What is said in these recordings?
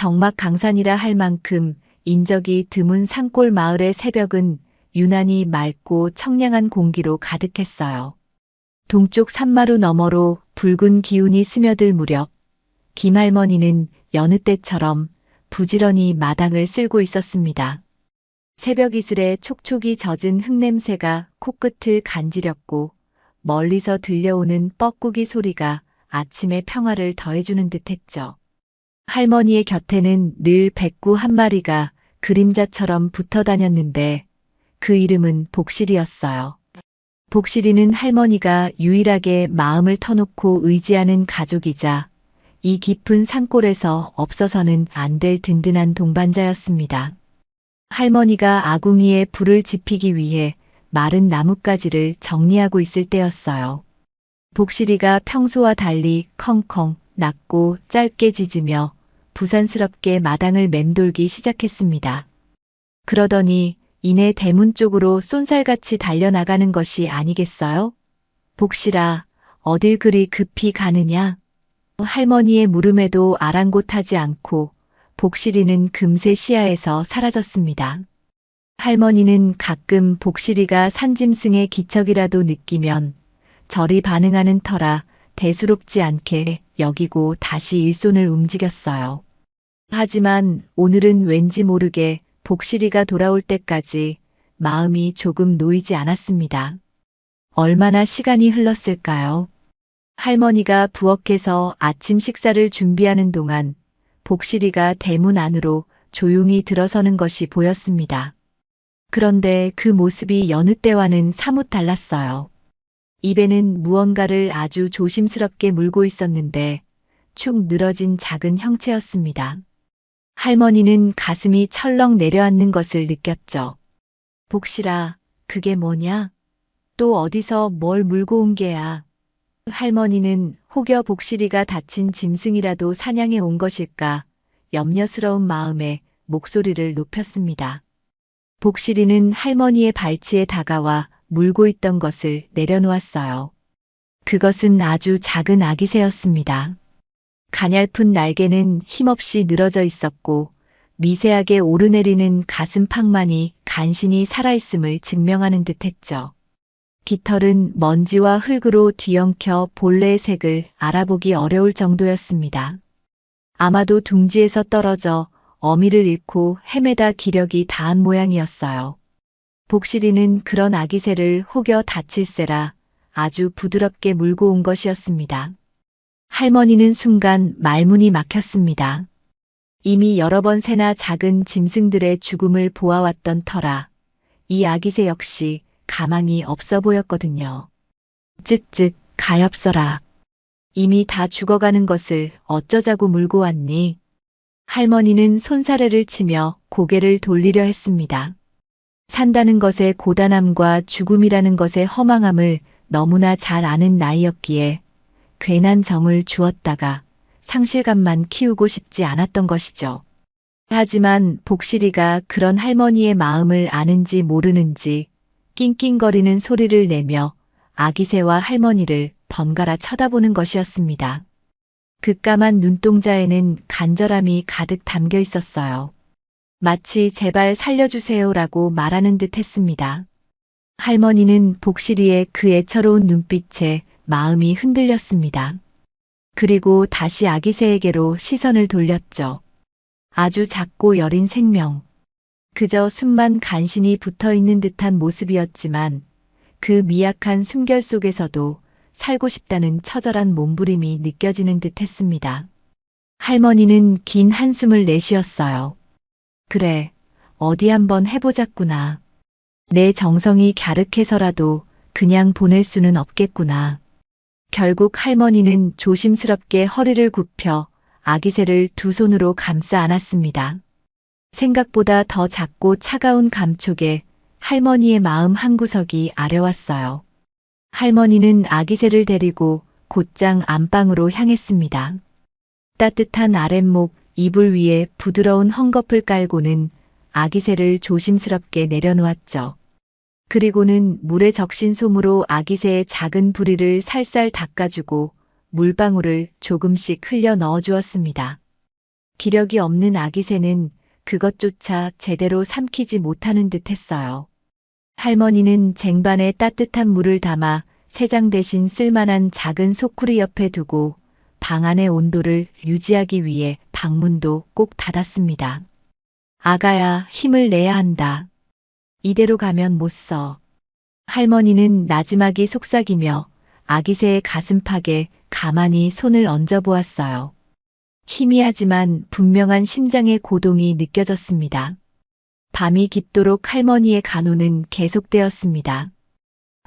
적막강산이라 할 만큼 인적이 드문 산골 마을의 새벽은 유난히 맑고 청량한 공기로 가득했어요. 동쪽 산마루 너머로 붉은 기운이 스며들 무렵 김할머니는 여느 때처럼 부지런히 마당을 쓸고 있었습니다. 새벽 이슬에 촉촉이 젖은 흙냄새가 코끝을 간지렸고 멀리서 들려오는 뻐꾸기 소리가 아침의 평화를 더해주는 듯했죠. 할머니의 곁에는 늘 백구 한 마리가 그림자처럼 붙어 다녔는데 그 이름은 복실이었어요. 복실이는 할머니가 유일하게 마음을 터놓고 의지하는 가족이자 이 깊은 산골에서 없어서는 안 될 든든한 동반자였습니다. 할머니가 아궁이에 불을 지피기 위해 마른 나뭇가지를 정리하고 있을 때였어요. 복실이가 평소와 달리 컹컹 낮고 짧게 짖으며 부산스럽게 마당을 맴돌기 시작했습니다. 그러더니 이내 대문 쪽으로 쏜살같이 달려나가는 것이 아니겠어요? 복실아, 어딜 그리 급히 가느냐? 할머니의 물음에도 아랑곳하지 않고 복실이는 금세 시야에서 사라졌습니다. 할머니는 가끔 복실이가 산짐승의 기척이라도 느끼면 저리 반응하는 터라 대수롭지 않게 여기고 다시 일손을 움직였어요. 하지만 오늘은 왠지 모르게 복실이가 돌아올 때까지 마음이 조금 놓이지 않았습니다. 얼마나 시간이 흘렀을까요? 할머니가 부엌에서 아침 식사를 준비하는 동안 복실이가 대문 안으로 조용히 들어서는 것이 보였습니다. 그런데 그 모습이 여느 때와는 사뭇 달랐어요. 입에는 무언가를 아주 조심스럽게 물고 있었는데 축 늘어진 작은 형체였습니다. 할머니는 가슴이 철렁 내려앉는 것을 느꼈죠. 복실아, 그게 뭐냐? 또 어디서 뭘 물고 온 게야? 할머니는 혹여 복실이가 다친 짐승이라도 사냥해 온 것일까 염려스러운 마음에 목소리를 높였습니다. 복실이는 할머니의 발치에 다가와 물고 있던 것을 내려놓았어요. 그것은 아주 작은 아기새였습니다. 가냘픈 날개는 힘없이 늘어져 있었고 미세하게 오르내리는 가슴팍만이 간신히 살아있음을 증명하는 듯했죠. 깃털은 먼지와 흙으로 뒤엉켜 본래의 색을 알아보기 어려울 정도였습니다. 아마도 둥지에서 떨어져 어미를 잃고 헤매다 기력이 다한 모양이었어요. 복실이는 그런 아기새를 혹여 다칠세라 아주 부드럽게 물고 온 것이었습니다. 할머니는 순간 말문이 막혔습니다. 이미 여러 번 새나 작은 짐승들의 죽음을 보아왔던 터라 이 아기새 역시 가망이 없어 보였거든요. 쯧쯧 가엾어라. 이미 다 죽어가는 것을 어쩌자고 물고 왔니? 할머니는 손사래를 치며 고개를 돌리려 했습니다. 산다는 것의 고단함과 죽음이라는 것의 허망함을 너무나 잘 아는 나이였기에 괜한 정을 주었다가 상실감만 키우고 싶지 않았던 것이죠. 하지만 복실이가 그런 할머니의 마음을 아는지 모르는지 낑낑거리는 소리를 내며 아기새와 할머니를 번갈아 쳐다보는 것이었습니다. 그 까만 눈동자에는 간절함이 가득 담겨 있었어요. 마치 제발 살려주세요라고 말하는 듯 했습니다. 할머니는 복실이의 그 애처로운 눈빛에 마음이 흔들렸습니다. 그리고 다시 아기새에게로 시선을 돌렸죠. 아주 작고 여린 생명. 그저 숨만 간신히 붙어있는 듯한 모습이었지만 그 미약한 숨결 속에서도 살고 싶다는 처절한 몸부림이 느껴지는 듯 했습니다. 할머니는 긴 한숨을 내쉬었어요. 그래, 어디 한번 해보자꾸나. 내 정성이 갸륵해서라도 그냥 보낼 수는 없겠구나. 결국 할머니는 조심스럽게 허리를 굽혀 아기새를 두 손으로 감싸 안았습니다. 생각보다 더 작고 차가운 감촉에 할머니의 마음 한구석이 아려왔어요. 할머니는 아기새를 데리고 곧장 안방으로 향했습니다. 따뜻한 아랫목, 이불 위에 부드러운 헝겊을 깔고는 아기새를 조심스럽게 내려놓았죠. 그리고는 물에 적신 솜으로 아기새의 작은 부리를 살살 닦아주고 물방울을 조금씩 흘려 넣어주었습니다. 기력이 없는 아기 새는 그것조차 제대로 삼키지 못하는 듯 했어요. 할머니는 쟁반에 따뜻한 물을 담아 새장 대신 쓸만한 작은 소쿠리 옆에 두고 방 안의 온도를 유지하기 위해 방문도 꼭 닫았습니다. 아가야, 힘을 내야 한다. 이대로 가면 못 써. 할머니는 나지막이 속삭이며 아기 새의 가슴팍에 가만히 손을 얹어 보았어요. 희미하지만 분명한 심장의 고동이 느껴졌습니다. 밤이 깊도록 할머니의 간호는 계속되었습니다.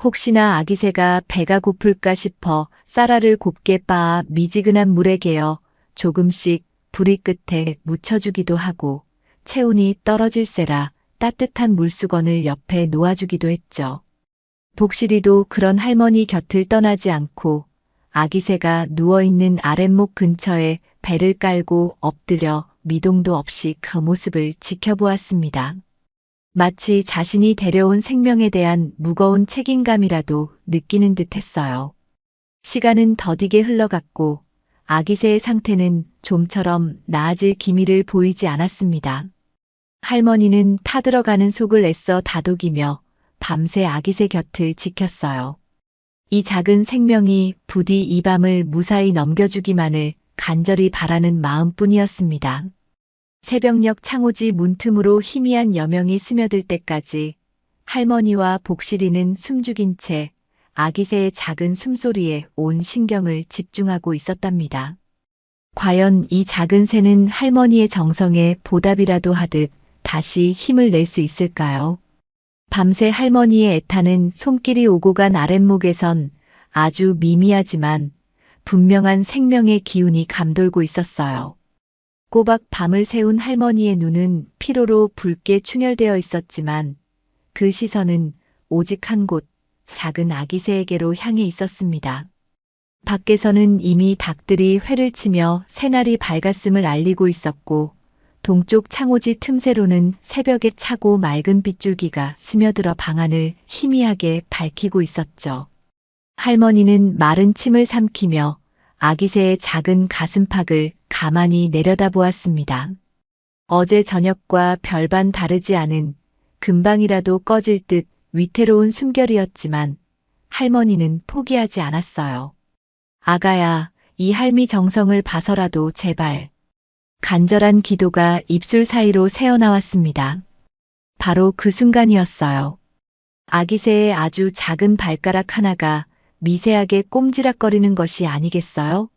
혹시나 아기 새가 배가 고플까 싶어 쌀알을 곱게 빻아 미지근한 물에 개어 조금씩 부리 끝에 묻혀주기도 하고 체온이 떨어질세라 따뜻한 물수건을 옆에 놓아주기도 했죠. 복실이도 그런 할머니 곁을 떠나지 않고 아기 새가 누워있는 아랫목 근처에 배를 깔고 엎드려 미동도 없이 그 모습을 지켜보았습니다. 마치 자신이 데려온 생명에 대한 무거운 책임감이라도 느끼는 듯 했어요. 시간은 더디게 흘러갔고 아기 새의 상태는 좀처럼 나아질 기미를 보이지 않았습니다. 할머니는 타들어가는 속을 애써 다독이며 밤새 아기 새 곁을 지켰어요. 이 작은 생명이 부디 이 밤을 무사히 넘겨주기만을 간절히 바라는 마음뿐이었습니다. 새벽녘 창호지 문틈으로 희미한 여명이 스며들 때까지 할머니와 복실이는 숨죽인 채 아기 새의 작은 숨소리에 온 신경을 집중하고 있었답니다. 과연 이 작은 새는 할머니의 정성에 보답이라도 하듯 다시 힘을 낼 수 있을까요? 밤새 할머니의 애타는 손길이 오고 간 아랫목에선 아주 미미하지만 분명한 생명의 기운이 감돌고 있었어요. 꼬박 밤을 새운 할머니의 눈은 피로로 붉게 충혈되어 있었지만 그 시선은 오직 한 곳, 작은 아기 새에게로 향해 있었습니다. 밖에서는 이미 닭들이 회를 치며 새날이 밝았음을 알리고 있었고 동쪽 창호지 틈새로는 새벽의 차고 맑은 빗줄기가 스며들어 방안을 희미하게 밝히고 있었죠. 할머니는 마른 침을 삼키며 아기 새의 작은 가슴팍을 가만히 내려다보았습니다. 어제 저녁과 별반 다르지 않은 금방이라도 꺼질 듯 위태로운 숨결이었지만 할머니는 포기하지 않았어요. 아가야, 이 할미 정성을 봐서라도 제발. 간절한 기도가 입술 사이로 새어나왔습니다. 바로 그 순간이었어요. 아기 새의 아주 작은 발가락 하나가 미세하게 꼼지락거리는 것이 아니겠어요?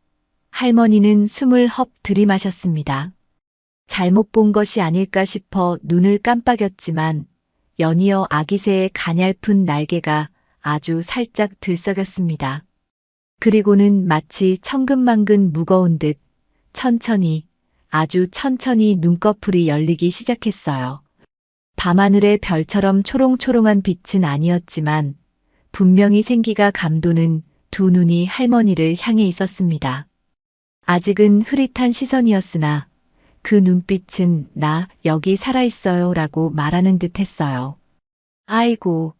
할머니는 숨을 헙 들이마셨습니다. 잘못 본 것이 아닐까 싶어 눈을 깜빡였지만 연이어 아기 새의 가냘픈 날개가 아주 살짝 들썩였습니다. 그리고는 마치 천근만근 무거운 듯 천천히 아주 천천히 눈꺼풀이 열리기 시작했어요. 밤하늘의 별처럼 초롱초롱한 빛은 아니었지만 분명히 생기가 감도는 두 눈이 할머니를 향해 있었습니다. 아직은 흐릿한 시선이었으나 그 눈빛은 나 여기 살아있어요 라고 말하는 듯 했어요. 아이고,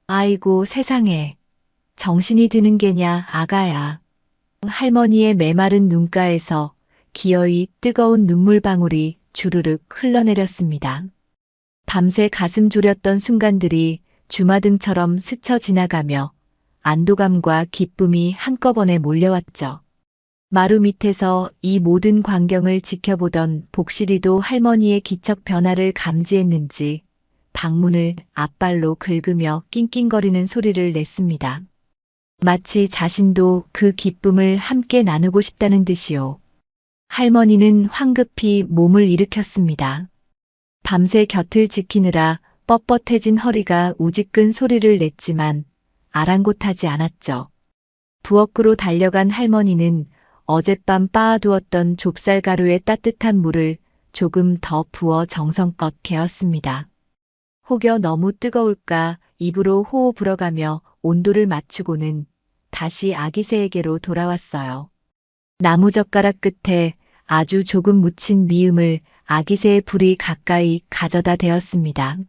아이고 세상에. 정신이 드는 게냐 아가야. 할머니의 메마른 눈가에서 기어이 뜨거운 눈물방울이 주르륵 흘러내렸습니다. 밤새 가슴 졸였던 순간들이 주마등처럼 스쳐 지나가며 안도감과 기쁨이 한꺼번에 몰려왔죠. 마루 밑에서 이 모든 광경을 지켜보던 복실이도 할머니의 기척 변화를 감지했는지 방문을 앞발로 긁으며 낑낑거리는 소리를 냈습니다. 마치 자신도 그 기쁨을 함께 나누고 싶다는 듯이요. 할머니는 황급히 몸을 일으켰습니다. 밤새 곁을 지키느라 뻣뻣해진 허리가 우지끈 소리를 냈지만 아랑곳하지 않았죠. 부엌으로 달려간 할머니는 어젯밤 빻아두었던 좁쌀가루에 따뜻한 물을 조금 더 부어 정성껏 개었습니다. 혹여 너무 뜨거울까 입으로 호호 불어가며 온도를 맞추고는 다시 아기 새에게로 돌아왔어요. 나무젓가락 끝에 아주 조금 묻힌 미음을 아기 새의 불이 가까이 가져다 대었습니다.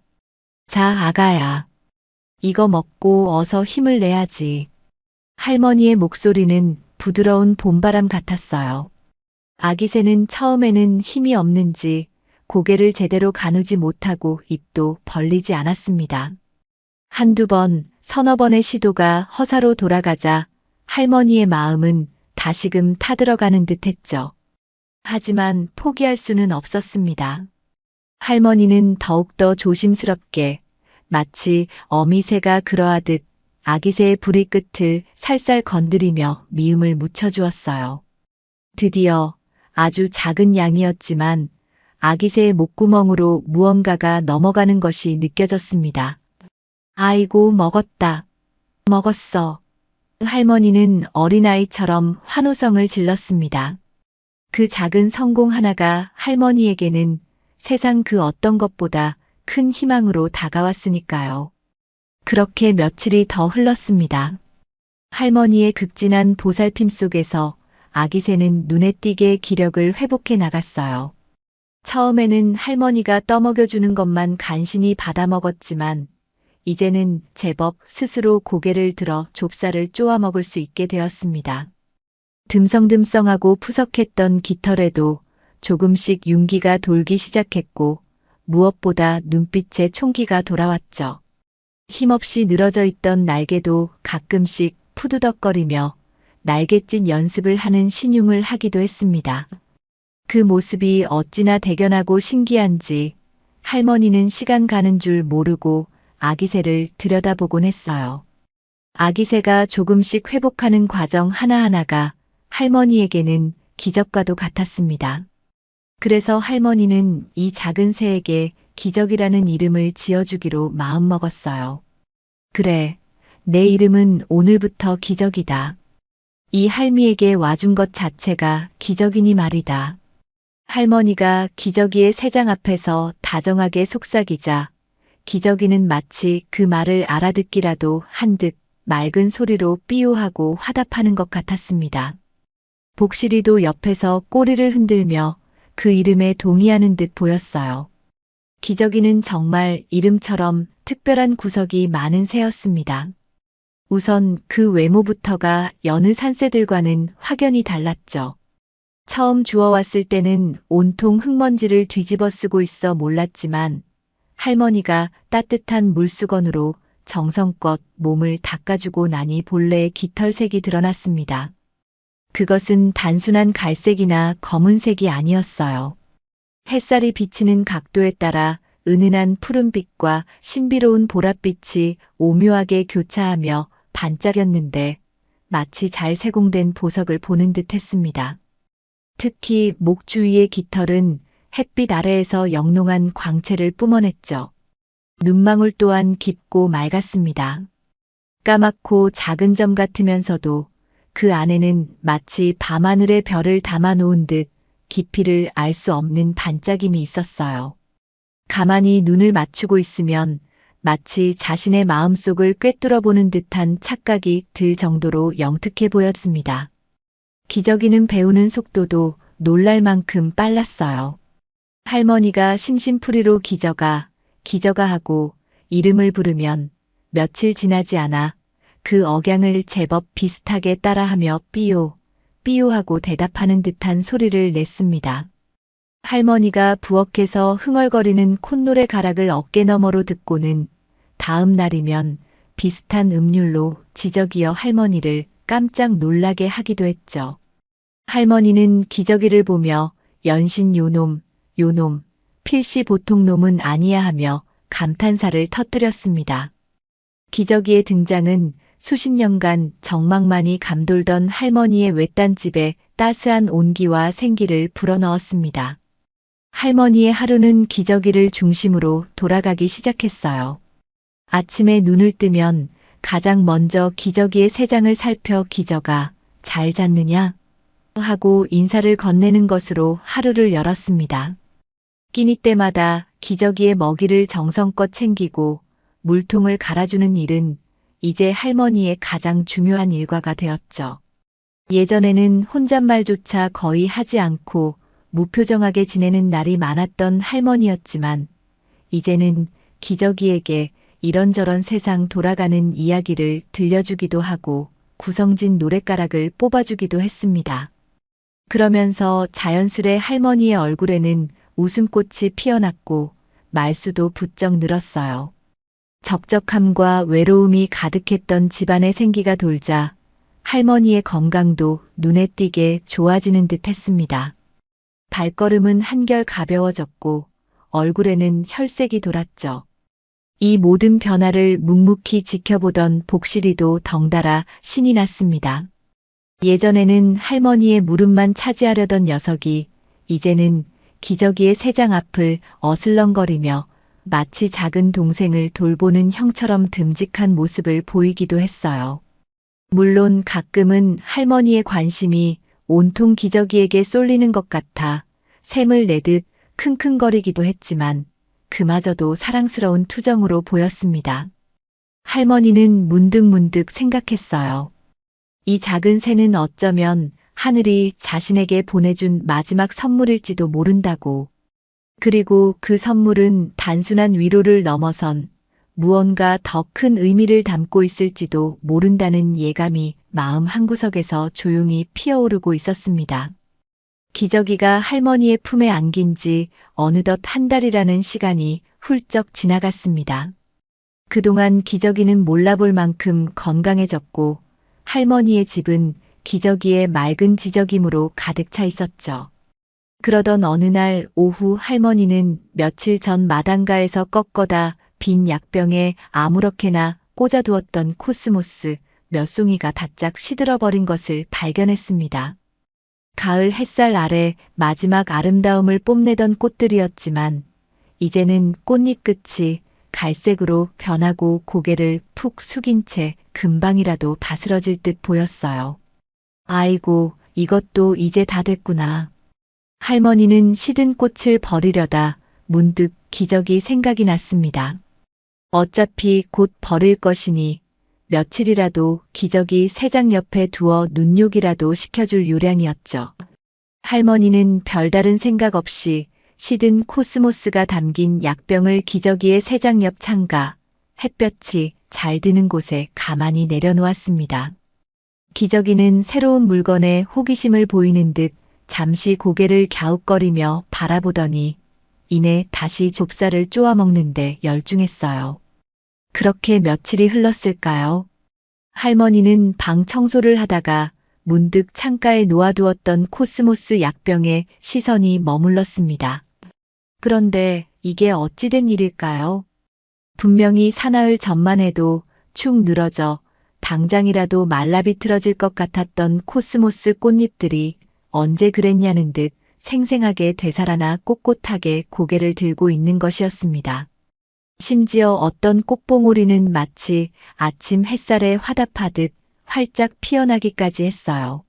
자, 아가야. 이거 먹고 어서 힘을 내야지. 할머니의 목소리는 부드러운 봄바람 같았어요. 아기 새는 처음에는 힘이 없는지 고개를 제대로 가누지 못하고 입도 벌리지 않았습니다. 한두 번, 서너 번의 시도가 허사로 돌아가자 할머니의 마음은 다시금 타들어가는 듯 했죠. 하지만 포기할 수는 없었습니다. 할머니는 더욱더 조심스럽게 마치 어미새가 그러하듯 아기새의 부리 끝을 살살 건드리며 미움을 묻혀주었어요. 드디어 아주 작은 양이었지만 아기새의 목구멍으로 무언가가 넘어가는 것이 느껴졌습니다. 아이고, 먹었다. 먹었어. 할머니는 어린아이처럼 환호성을 질렀습니다. 그 작은 성공 하나가 할머니에게는 세상 그 어떤 것보다 큰 희망으로 다가왔으니까요. 그렇게 며칠이 더 흘렀습니다. 할머니의 극진한 보살핌 속에서 아기새는 눈에 띄게 기력을 회복해 나갔어요. 처음에는 할머니가 떠먹여주는 것만 간신히 받아먹었지만 이제는 제법 스스로 고개를 들어 좁쌀을 쪼아 먹을 수 있게 되었습니다. 듬성듬성하고 푸석했던 깃털에도 조금씩 윤기가 돌기 시작했고 무엇보다 눈빛에 총기가 돌아왔죠. 힘없이 늘어져 있던 날개도 가끔씩 푸드덕거리며 날갯짓 연습을 하는 신용을 하기도 했습니다. 그 모습이 어찌나 대견하고 신기한지 할머니는 시간 가는 줄 모르고 아기새를 들여다보곤 했어요. 아기새가 조금씩 회복하는 과정 하나하나가 할머니에게는 기적과도 같았습니다. 그래서 할머니는 이 작은 새에게 기적이라는 이름을 지어주기로 마음먹었어요. 그래, 내 이름은 오늘부터 기적이다. 이 할미에게 와준 것 자체가 기적이니 말이다. 할머니가 기저귀의 새장 앞에서 다정하게 속삭이자 기저귀는 마치 그 말을 알아듣기라도 한 듯 맑은 소리로 삐우하고 화답하는 것 같았습니다. 복실이도 옆에서 꼬리를 흔들며 그 이름에 동의하는 듯 보였어요. 기저귀는 정말 이름처럼 특별한 구석이 많은 새였습니다. 우선 그 외모부터가 여느 산새들과는 확연히 달랐죠. 처음 주워왔을 때는 온통 흙먼지를 뒤집어 쓰고 있어 몰랐지만 할머니가 따뜻한 물수건으로 정성껏 몸을 닦아주고 나니 본래의 깃털색이 드러났습니다. 그것은 단순한 갈색이나 검은색이 아니었어요. 햇살이 비치는 각도에 따라 은은한 푸른빛과 신비로운 보랏빛이 오묘하게 교차하며 반짝였는데 마치 잘 세공된 보석을 보는 듯 했습니다. 특히 목 주위의 깃털은 햇빛 아래에서 영롱한 광채를 뿜어냈죠. 눈망울 또한 깊고 맑았습니다. 까맣고 작은 점 같으면서도 그 안에는 마치 밤하늘의 별을 담아놓은 듯 깊이를 알 수 없는 반짝임이 있었어요. 가만히 눈을 맞추고 있으면 마치 자신의 마음속을 꿰뚫어보는 듯한 착각이 들 정도로 영특해 보였습니다. 기저귀는 배우는 속도도 놀랄 만큼 빨랐어요. 할머니가 심심풀이로 기저가 하고 이름을 부르면 며칠 지나지 않아 그 억양을 제법 비슷하게 따라하며 삐요하고 대답하는 듯한 소리를 냈습니다. 할머니가 부엌에서 흥얼거리는 콧노래 가락을 어깨너머로 듣고는 다음 날이면 비슷한 음률로 지저귀어 할머니를 깜짝 놀라게 하기도 했죠. 할머니는 기저귀를 보며 연신 요놈, 필시 보통 놈은 아니야 하며 감탄사를 터뜨렸습니다. 기저귀의 등장은 수십 년간 정막만이 감돌던 할머니의 외딴집에 따스한 온기와 생기를 불어넣었습니다. 할머니의 하루는 기저귀를 중심으로 돌아가기 시작했어요. 아침에 눈을 뜨면 가장 먼저 기저귀의 새장을 살펴 기저가 잘 잤느냐 하고 인사를 건네는 것으로 하루를 열었습니다. 끼니 때마다 기저귀의 먹이를 정성껏 챙기고 물통을 갈아주는 일은 이제 할머니의 가장 중요한 일과가 되었죠. 예전에는 혼잣말조차 거의 하지 않고 무표정하게 지내는 날이 많았던 할머니였지만 이제는 기저귀에게 이런저런 세상 돌아가는 이야기를 들려주기도 하고 구성진 노랫가락을 뽑아주기도 했습니다. 그러면서 자연스레 할머니의 얼굴에는 웃음꽃이 피어났고 말수도 부쩍 늘었어요. 적적함과 외로움이 가득했던 집안의 생기가 돌자 할머니의 건강도 눈에 띄게 좋아지는 듯 했습니다. 발걸음은 한결 가벼워졌고 얼굴에는 혈색이 돌았죠. 이 모든 변화를 묵묵히 지켜보던 복실이도 덩달아 신이 났습니다. 예전에는 할머니의 무릎만 차지하려던 녀석이 이제는 기저귀의 세장 앞을 어슬렁거리며 마치 작은 동생을 돌보는 형처럼 듬직한 모습을 보이기도 했어요. 물론 가끔은 할머니의 관심이 온통 기저귀에게 쏠리는 것 같아 샘을 내듯 킁킁거리기도 했지만 그마저도 사랑스러운 투정으로 보였습니다. 할머니는 문득문득 생각했어요. 이 작은 새는 어쩌면 하늘이 자신에게 보내준 마지막 선물일지도 모른다고. 그리고 그 선물은 단순한 위로를 넘어선 무언가 더 큰 의미를 담고 있을지도 모른다는 예감이 마음 한구석에서 조용히 피어오르고 있었습니다. 기저귀가 할머니의 품에 안긴 지 어느덧 한 달이라는 시간이 훌쩍 지나갔습니다. 그동안 기저귀는 몰라볼 만큼 건강해졌고 할머니의 집은 기저귀의 맑은 지저귀므로 가득 차 있었죠. 그러던 어느 날 오후 할머니는 며칠 전 마당가에서 꺾어다 빈 약병에 아무렇게나 꽂아두었던 코스모스 몇 송이가 바짝 시들어버린 것을 발견했습니다. 가을 햇살 아래 마지막 아름다움을 뽐내던 꽃들이었지만 이제는 꽃잎 끝이 갈색으로 변하고 고개를 푹 숙인 채 금방이라도 바스러질 듯 보였어요. 아이고, 이것도 이제 다 됐구나. 할머니는 시든 꽃을 버리려다 문득 기저귀 생각이 났습니다. 어차피 곧 버릴 것이니 며칠이라도 기저귀 세장 옆에 두어 눈요기라도 시켜줄 요량이었죠. 할머니는 별다른 생각 없이 시든 코스모스가 담긴 약병을 기저귀의 세장 옆 창가, 햇볕이 잘 드는 곳에 가만히 내려놓았습니다. 기저귀는 새로운 물건에 호기심을 보이는 듯 잠시 고개를 갸웃거리며 바라보더니 이내 다시 좁쌀을 쪼아 먹는데 열중했어요. 그렇게 며칠이 흘렀을까요? 할머니는 방 청소를 하다가 문득 창가에 놓아두었던 코스모스 약병에 시선이 머물렀습니다. 그런데 이게 어찌된 일일까요? 분명히 사나흘 전만 해도 축 늘어져 당장이라도 말라비틀어질 것 같았던 코스모스 꽃잎들이 언제 그랬냐는 듯 생생하게 되살아나 꼿꼿하게 고개를 들고 있는 것이었습니다. 심지어 어떤 꽃봉오리는 마치 아침 햇살에 화답하듯 활짝 피어나기까지 했어요.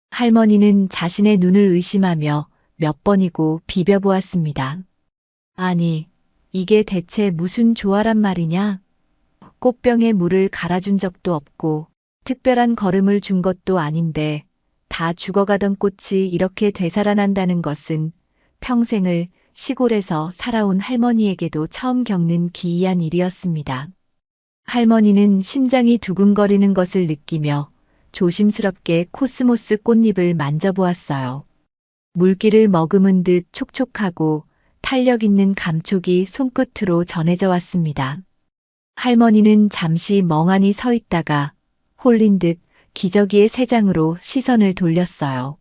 할머니는 자신의 눈을 의심하며 몇 번이고 비벼보았습니다. 아니, 이게 대체 무슨 조화란 말이냐? 꽃병에 물을 갈아준 적도 없고 특별한 걸음을 준 것도 아닌데 다 죽어가던 꽃이 이렇게 되살아난다는 것은 평생을 시골에서 살아온 할머니에게도 처음 겪는 기이한 일이었습니다. 할머니는 심장이 두근거리는 것을 느끼며 조심스럽게 코스모스 꽃잎을 만져보았어요. 물기를 머금은 듯 촉촉하고 탄력 있는 감촉이 손끝으로 전해져 왔습니다. 할머니는 잠시 멍하니 서 있다가 홀린 듯 기저귀의 세장으로 시선을 돌렸어요.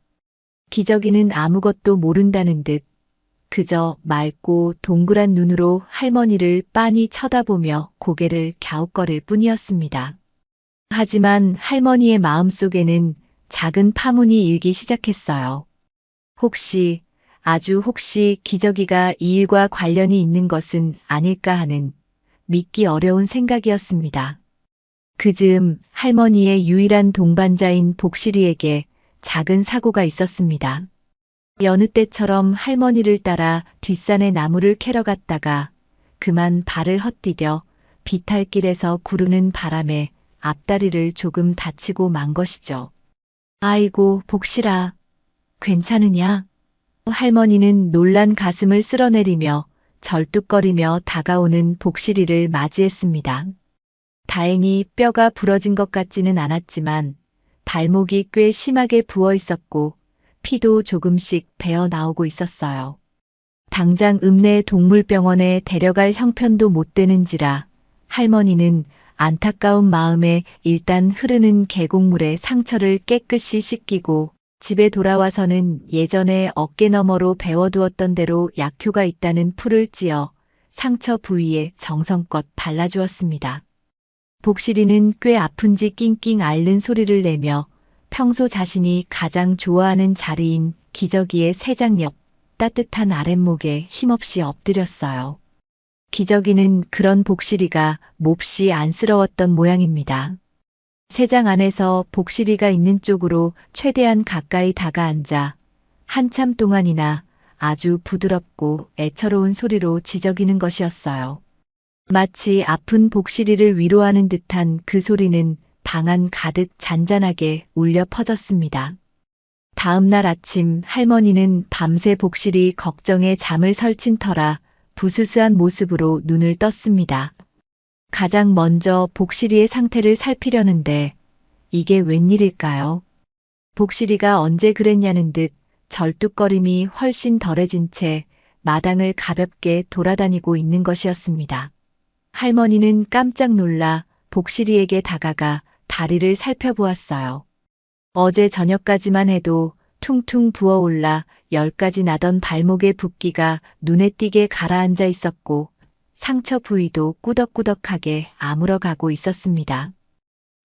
기저귀는 아무것도 모른다는 듯 그저 맑고 동그란 눈으로 할머니를 빤히 쳐다보며 고개를 갸웃거릴 뿐이었습니다. 하지만 할머니의 마음속에는 작은 파문이 일기 시작했어요. 혹시, 아주 혹시 기저귀가 이 일과 관련이 있는 것은 아닐까 하는 믿기 어려운 생각이었습니다. 그즈음 할머니의 유일한 동반자인 복실이에게 작은 사고가 있었습니다. 여느 때처럼 할머니를 따라 뒷산에 나무를 캐러 갔다가 그만 발을 헛디뎌 비탈길에서 구르는 바람에 앞다리를 조금 다치고 만 것이죠. 아이고, 복실아, 괜찮으냐? 할머니는 놀란 가슴을 쓸어내리며 절뚝거리며 다가오는 복실이를 맞이했습니다. 다행히 뼈가 부러진 것 같지는 않았지만 발목이 꽤 심하게 부어 있었고 피도 조금씩 배어 나오고 있었어요. 당장 읍내 동물병원에 데려갈 형편도 못 되는지라 할머니는 안타까운 마음에 일단 흐르는 계곡물에 상처를 깨끗이 씻기고 집에 돌아와서는 예전에 어깨너머로 배워두었던 대로 약효가 있다는 풀을 찧어 상처 부위에 정성껏 발라주었습니다. 복실이는 꽤 아픈지 낑낑 앓는 소리를 내며 평소 자신이 가장 좋아하는 자리인 기저귀의 세장 옆 따뜻한 아랫목에 힘없이 엎드렸어요. 기저귀는 그런 복실이가 몹시 안쓰러웠던 모양입니다. 세장 안에서 복실이가 있는 쪽으로 최대한 가까이 다가앉아 한참 동안이나 아주 부드럽고 애처로운 소리로 지저귀는 것이었어요. 마치 아픈 복실이를 위로하는 듯한 그 소리는 방 안 가득 잔잔하게 울려 퍼졌습니다. 다음 날 아침 할머니는 밤새 복실이 걱정에 잠을 설친 터라 부스스한 모습으로 눈을 떴습니다. 가장 먼저 복실이의 상태를 살피려는데 이게 웬일일까요? 복실이가 언제 그랬냐는 듯 절뚝거림이 훨씬 덜해진 채 마당을 가볍게 돌아다니고 있는 것이었습니다. 할머니는 깜짝 놀라 복실이에게 다가가 다리를 살펴보았어요. 어제 저녁까지만 해도 퉁퉁 부어올라 10가지 나던 발목의 붓기가 눈에 띄게 가라앉아 있었고 상처 부위도 꾸덕꾸덕하게 아물어가고 있었습니다.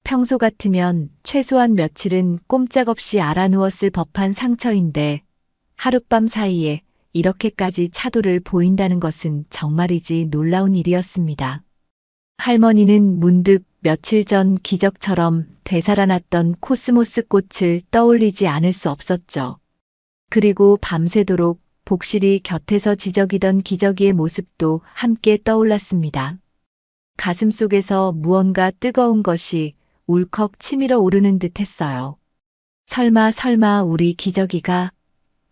평소 같으면 최소한 며칠은 꼼짝없이 앓아누웠을 법한 상처인데 하룻밤 사이에 이렇게까지 차도를 보인다는 것은 정말이지 놀라운 일이었습니다. 할머니는 문득 며칠 전 기적처럼 되살아났던 코스모스 꽃을 떠올리지 않을 수 없었죠. 그리고 밤새도록 복실이 곁에서 지저귀던 기저귀의 모습도 함께 떠올랐습니다. 가슴속에서 무언가 뜨거운 것이 울컥 치밀어 오르는 듯 했어요. 설마 우리 기저귀가?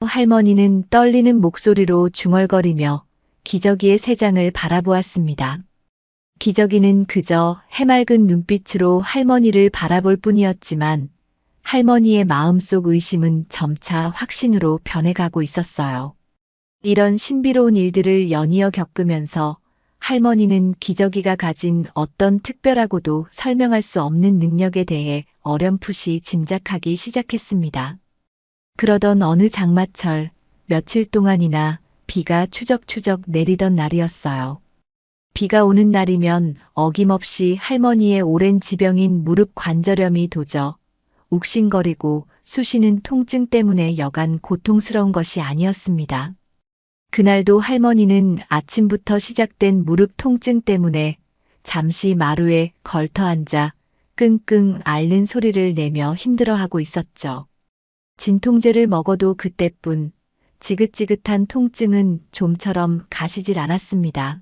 할머니는 떨리는 목소리로 중얼거리며 기저귀의 세 장을 바라보았습니다. 기저귀는 그저 해맑은 눈빛으로 할머니를 바라볼 뿐이었지만 할머니의 마음속 의심은 점차 확신으로 변해가고 있었어요. 이런 신비로운 일들을 연이어 겪으면서 할머니는 기저귀가 가진 어떤 특별하고도 설명할 수 없는 능력에 대해 어렴풋이 짐작하기 시작했습니다. 그러던 어느 장마철 며칠 동안이나 비가 추적추적 내리던 날이었어요. 비가 오는 날이면 어김없이 할머니의 오랜 지병인 무릎 관절염이 도져 욱신거리고 쑤시는 통증 때문에 여간 고통스러운 것이 아니었습니다. 그날도 할머니는 아침부터 시작된 무릎 통증 때문에 잠시 마루에 걸터 앉아 끙끙 앓는 소리를 내며 힘들어하고 있었죠. 진통제를 먹어도 그때뿐 지긋지긋한 통증은 좀처럼 가시질 않았습니다.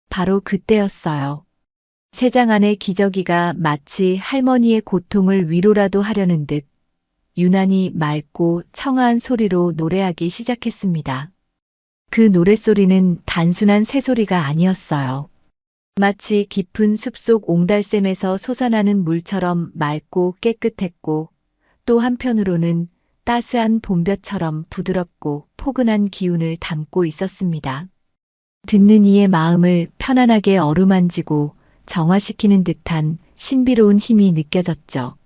바로 그때였어요. 세장 안의 기저귀가 마치 할머니의 고통을 위로라도 하려는 듯 유난히 맑고 청아한 소리로 노래하기 시작했습니다. 그 노랫소리는 단순한 새소리가 아니었어요. 마치 깊은 숲속 옹달샘에서 솟아나는 물처럼 맑고 깨끗했고 또 한편으로는 따스한 봄볕처럼 부드럽고 포근한 기운을 담고 있었습니다. 듣는 이의 마음을 편안하게 어루만지고 정화시키는 듯한 신비로운 힘이 느껴졌죠.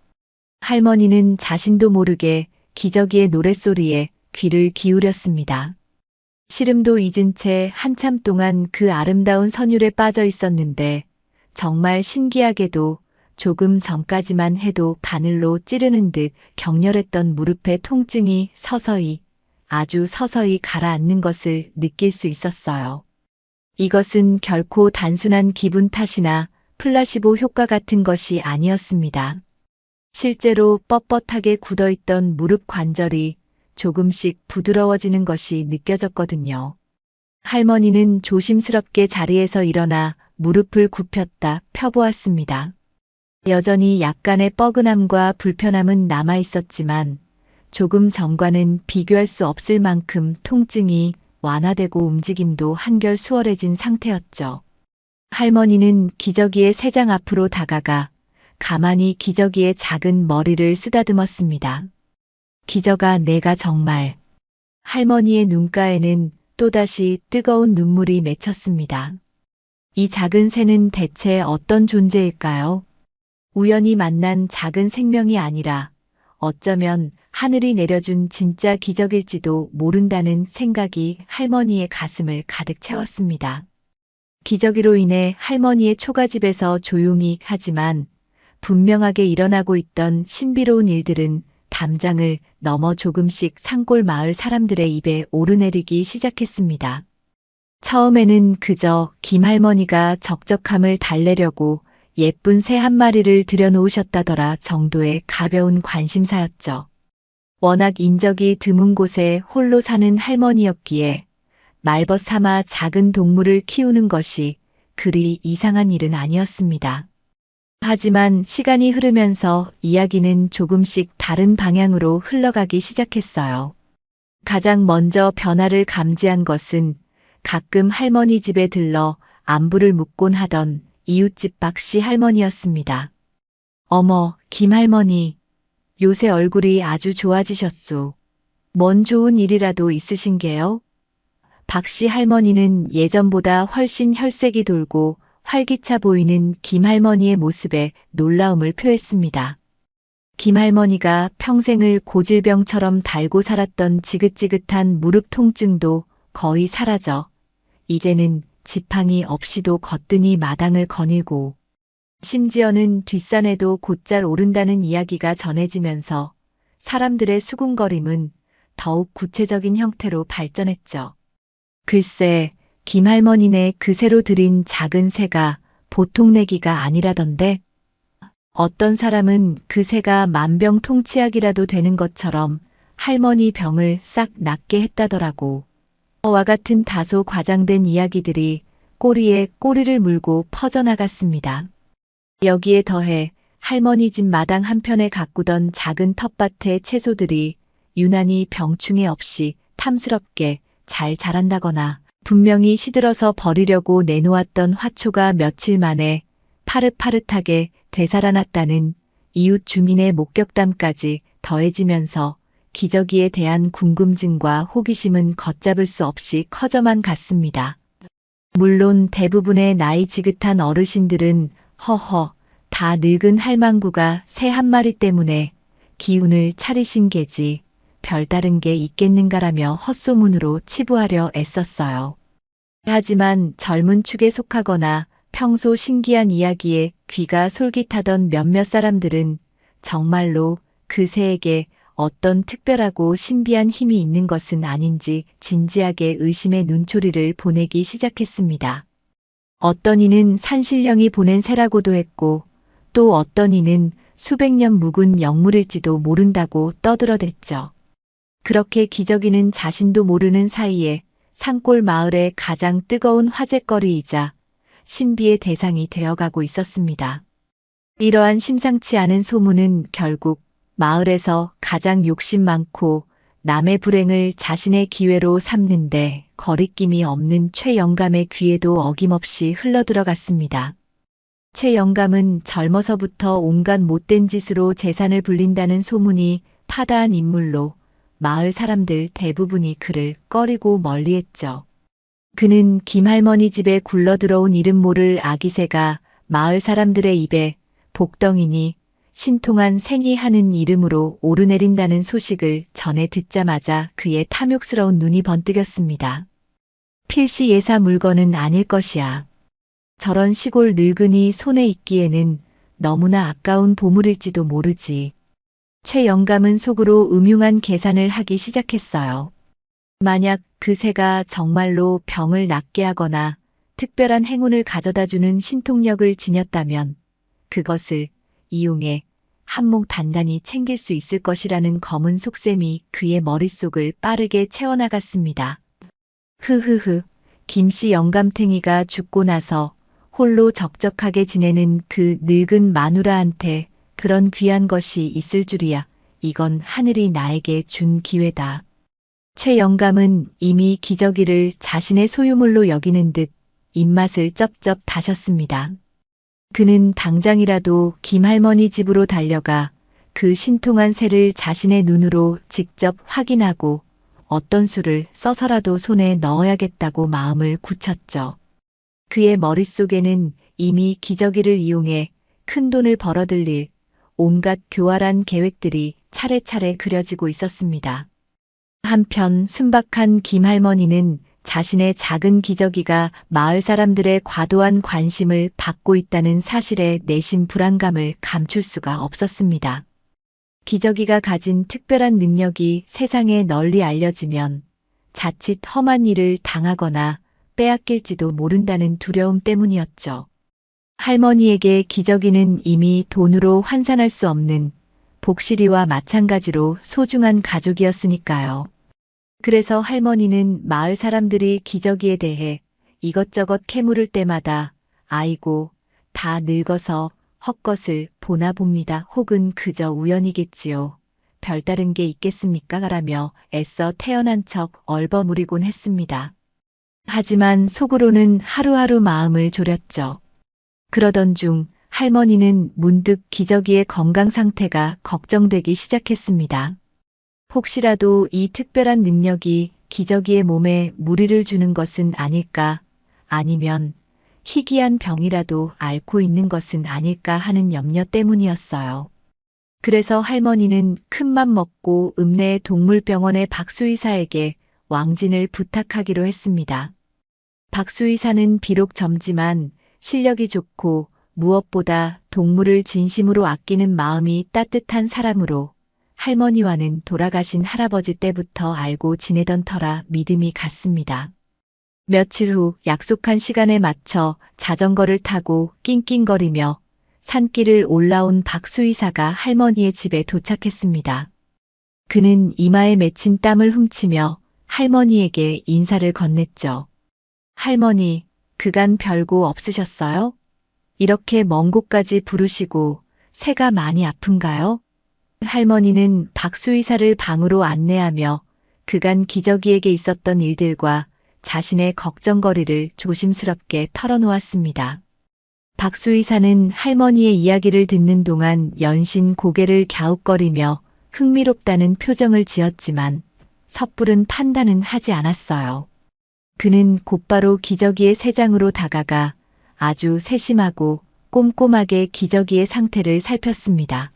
할머니는 자신도 모르게 기저귀의 노랫소리에 귀를 기울였습니다. 시름도 잊은 채 한참 동안 그 아름다운 선율에 빠져 있었는데 정말 신기하게도 조금 전까지만 해도 바늘로 찌르는 듯 격렬했던 무릎의 통증이 서서히 아주 서서히 가라앉는 것을 느낄 수 있었어요. 이것은 결코 단순한 기분 탓이나 플라시보 효과 같은 것이 아니었습니다. 실제로 뻣뻣하게 굳어있던 무릎 관절이 조금씩 부드러워지는 것이 느껴졌거든요. 할머니는 조심스럽게 자리에서 일어나 무릎을 굽혔다 펴보았습니다. 여전히 약간의 뻐근함과 불편함은 남아 있었지만 조금 전과는 비교할 수 없을 만큼 통증이 완화되고 움직임도 한결 수월해진 상태였죠. 할머니는 기저귀의 세 장 앞으로 다가가 가만히 기저귀의 작은 머리를 쓰다듬었습니다. 기저가 내가 정말. 할머니의 눈가에는 또다시 뜨거운 눈물이 맺혔습니다. 이 작은 새는 대체 어떤 존재일까요? 우연히 만난 작은 생명이 아니라 어쩌면 하늘이 내려준 진짜 기적일지도 모른다는 생각이 할머니의 가슴을 가득 채웠습니다. 기저귀로 인해 할머니의 초가집에서 조용히 하지만 분명하게 일어나고 있던 신비로운 일들은 담장을 넘어 조금씩 산골 마을 사람들의 입에 오르내리기 시작했습니다. 처음에는 그저 김할머니가 적적함을 달래려고 예쁜 새 한 마리를 들여놓으셨다더라 정도의 가벼운 관심사였죠. 워낙 인적이 드문 곳에 홀로 사는 할머니였기에 말벗 삼아 작은 동물을 키우는 것이 그리 이상한 일은 아니었습니다. 하지만 시간이 흐르면서 이야기는 조금씩 다른 방향으로 흘러가기 시작했어요. 가장 먼저 변화를 감지한 것은 가끔 할머니 집에 들러 안부를 묻곤 하던 이웃집 박씨 할머니였습니다. 어머, 김할머니. 요새 얼굴이 아주 좋아지셨소. 뭔 좋은 일이라도 있으신게요? 박씨 할머니는 예전보다 훨씬 혈색이 돌고 활기차 보이는 김할머니의 모습에 놀라움을 표했습니다. 김할머니가 평생을 고질병처럼 달고 살았던 지긋지긋한 무릎 통증도 거의 사라져 이제는 지팡이 없이도 거뜬히 마당을 거닐고 심지어는 뒷산에도 곧잘 오른다는 이야기가 전해지면서 사람들의 수군거림은 더욱 구체적인 형태로 발전했죠. 글쎄, 김할머니네 그 새로 들인 작은 새가 보통 내기가 아니라던데 어떤 사람은 그 새가 만병통치약이라도 되는 것처럼 할머니 병을 싹 낫게 했다더라고. 와 같은 다소 과장된 이야기들이 꼬리에 꼬리를 물고 퍼져나갔습니다. 여기에 더해 할머니 집 마당 한편에 가꾸던 작은 텃밭의 채소들이 유난히 병충해 없이 탐스럽게 잘 자란다거나 분명히 시들어서 버리려고 내놓았던 화초가 며칠 만에 파릇파릇하게 되살아났다는 이웃 주민의 목격담까지 더해지면서 기저귀에 대한 궁금증과 호기심은 걷잡을 수 없이 커져만 갔습니다. 물론 대부분의 나이 지긋한 어르신들은 허허, 다 늙은 할망구가 새 한 마리 때문에 기운을 차리신 게지 별다른 게 있겠는가라며 헛소문으로 치부하려 애썼어요. 하지만 젊은 축에 속하거나 평소 신기한 이야기에 귀가 솔깃하던 몇몇 사람들은 정말로 그 새에게 어떤 특별하고 신비한 힘이 있는 것은 아닌지 진지하게 의심의 눈초리를 보내기 시작했습니다. 어떤 이는 산신령이 보낸 새라고도 했고 또 어떤 이는 수백 년 묵은 영물일지도 모른다고 떠들어댔죠. 그렇게 기저귀는 자신도 모르는 사이에 산골 마을의 가장 뜨거운 화제거리이자 신비의 대상이 되어가고 있었습니다. 이러한 심상치 않은 소문은 결국 마을에서 가장 욕심 많고 남의 불행을 자신의 기회로 삼는데 거리낌이 없는 최 영감의 귀에도 어김없이 흘러들어갔습니다. 최 영감은 젊어서부터 온갖 못된 짓으로 재산을 불린다는 소문이 파다한 인물로 마을 사람들 대부분이 그를 꺼리고 멀리했죠. 그는 김할머니 집에 굴러들어온 이름 모를 아기새가 마을 사람들의 입에 복덩이니 신통한 생이 하는 이름으로 오르내린다는 소식을 전해 듣자마자 그의 탐욕스러운 눈이 번뜩였습니다. 필시 예사 물건은 아닐 것이야. 저런 시골 늙은이 손에 있기에는 너무나 아까운 보물일지도 모르지. 최 영감은 속으로 음흉한 계산을 하기 시작했어요. 만약 그 새가 정말로 병을 낫게 하거나 특별한 행운을 가져다주는 신통력을 지녔다면 그것을 이용해 한몫 단단히 챙길 수 있을 것이라는 검은 속셈이 그의 머릿속을 빠르게 채워나갔습니다. 흐흐흐, 김씨 영감탱이가 죽고 나서 홀로 적적하게 지내는 그 늙은 마누라한테 그런 귀한 것이 있을 줄이야. 이건 하늘이 나에게 준 기회다. 최 영감은 이미 기저귀를 자신의 소유물로 여기는 듯 입맛을 쩝쩝 다셨습니다. 그는 당장이라도 김할머니 집으로 달려가 그 신통한 새를 자신의 눈으로 직접 확인하고 어떤 수를 써서라도 손에 넣어야겠다고 마음을 굳혔죠. 그의 머릿속에는 이미 기저귀를 이용해 큰돈을 벌어들일 온갖 교활한 계획들이 차례차례 그려지고 있었습니다. 한편 순박한 김할머니는 자신의 작은 기저귀가 마을 사람들의 과도한 관심을 받고 있다는 사실에 내심 불안감을 감출 수가 없었습니다. 기저귀가 가진 특별한 능력이 세상에 널리 알려지면 자칫 험한 일을 당하거나 빼앗길지도 모른다는 두려움 때문이었죠. 할머니에게 기저귀는 이미 돈으로 환산할 수 없는 복실이와 마찬가지로 소중한 가족이었으니까요. 그래서 할머니는 마을 사람들이 기저귀에 대해 이것저것 캐물을 때마다 아이고, 다 늙어서 헛것을 보나 봅니다. 혹은 그저 우연이겠지요. 별다른 게 있겠습니까? 라며 애써 태어난 척 얼버무리곤 했습니다. 하지만 속으로는 하루하루 마음을 졸였죠. 그러던 중 할머니는 문득 기저귀의 건강 상태가 걱정되기 시작했습니다. 혹시라도 이 특별한 능력이 기저귀의 몸에 무리를 주는 것은 아닐까, 아니면 희귀한 병이라도 앓고 있는 것은 아닐까 하는 염려 때문이었어요. 그래서 할머니는 큰맘 먹고 읍내 동물병원의 박수의사에게 왕진을 부탁하기로 했습니다. 박수의사는 비록 젊지만 실력이 좋고 무엇보다 동물을 진심으로 아끼는 마음이 따뜻한 사람으로 할머니와는 돌아가신 할아버지 때부터 알고 지내던 터라 믿음이 갔습니다. 며칠 후 약속한 시간에 맞춰 자전거를 타고 낑낑거리며 산길을 올라온 박수의사가 할머니의 집에 도착했습니다. 그는 이마에 맺힌 땀을 훔치며 할머니에게 인사를 건넸죠. 할머니, 그간 별거 없으셨어요? 이렇게 먼 곳까지 부르시고 새가 많이 아픈가요? 할머니는 박수의사를 방으로 안내하며 그간 기저귀에게 있었던 일들과 자신의 걱정거리를 조심스럽게 털어놓았습니다. 박수의사는 할머니의 이야기를 듣는 동안 연신 고개를 갸웃거리며 흥미롭다는 표정을 지었지만 섣부른 판단은 하지 않았어요. 그는 곧바로 기저귀의 새장으로 다가가 아주 세심하고 꼼꼼하게 기저귀의 상태를 살폈습니다.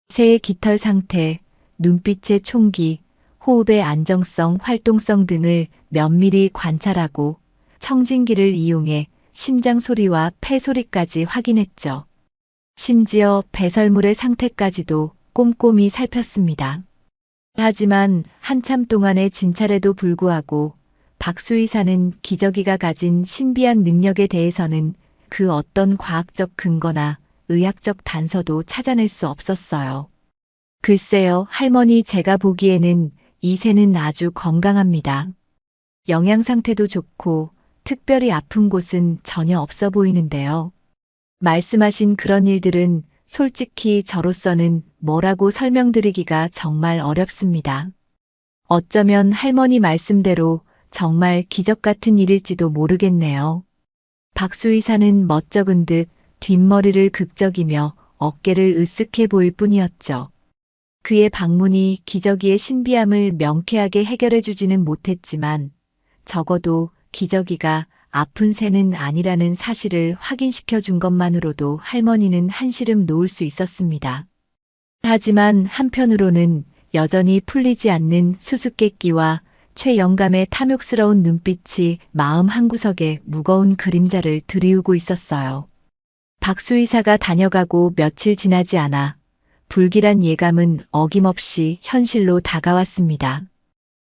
새의 깃털 상태, 눈빛의 총기, 호흡의 안정성, 활동성 등을 면밀히 관찰하고 청진기를 이용해 심장 소리와 폐 소리까지 확인했죠. 심지어 배설물의 상태까지도 꼼꼼히 살폈습니다. 하지만 한참 동안의 진찰에도 불구하고 박수의사는 기저귀가 가진 신비한 능력에 대해서는 그 어떤 과학적 근거나 의학적 단서도 찾아낼 수 없었어요. 글쎄요, 할머니, 제가 보기에는 이 새는 아주 건강합니다. 영양 상태도 좋고 특별히 아픈 곳은 전혀 없어 보이는데요. 말씀하신 그런 일들은 솔직히 저로서는 뭐라고 설명드리기가 정말 어렵습니다. 어쩌면 할머니 말씀대로 정말 기적 같은 일일지도 모르겠네요. 박수의사는 멋쩍은 듯 뒷머리를 극적이며 어깨를 으쓱해 보일 뿐이었죠. 그의 방문이 기저귀의 신비함을 명쾌하게 해결해 주지는 못했지만 적어도 기저귀가 아픈 새는 아니라는 사실을 확인시켜 준 것만으로도 할머니는 한시름 놓을 수 있었습니다. 하지만 한편으로는 여전히 풀리지 않는 수수께끼와 최영감의 탐욕스러운 눈빛이 마음 한구석에 무거운 그림자를 드리우고 있었어요. 박수의사가 다녀가고 며칠 지나지 않아 불길한 예감은 어김없이 현실로 다가왔습니다.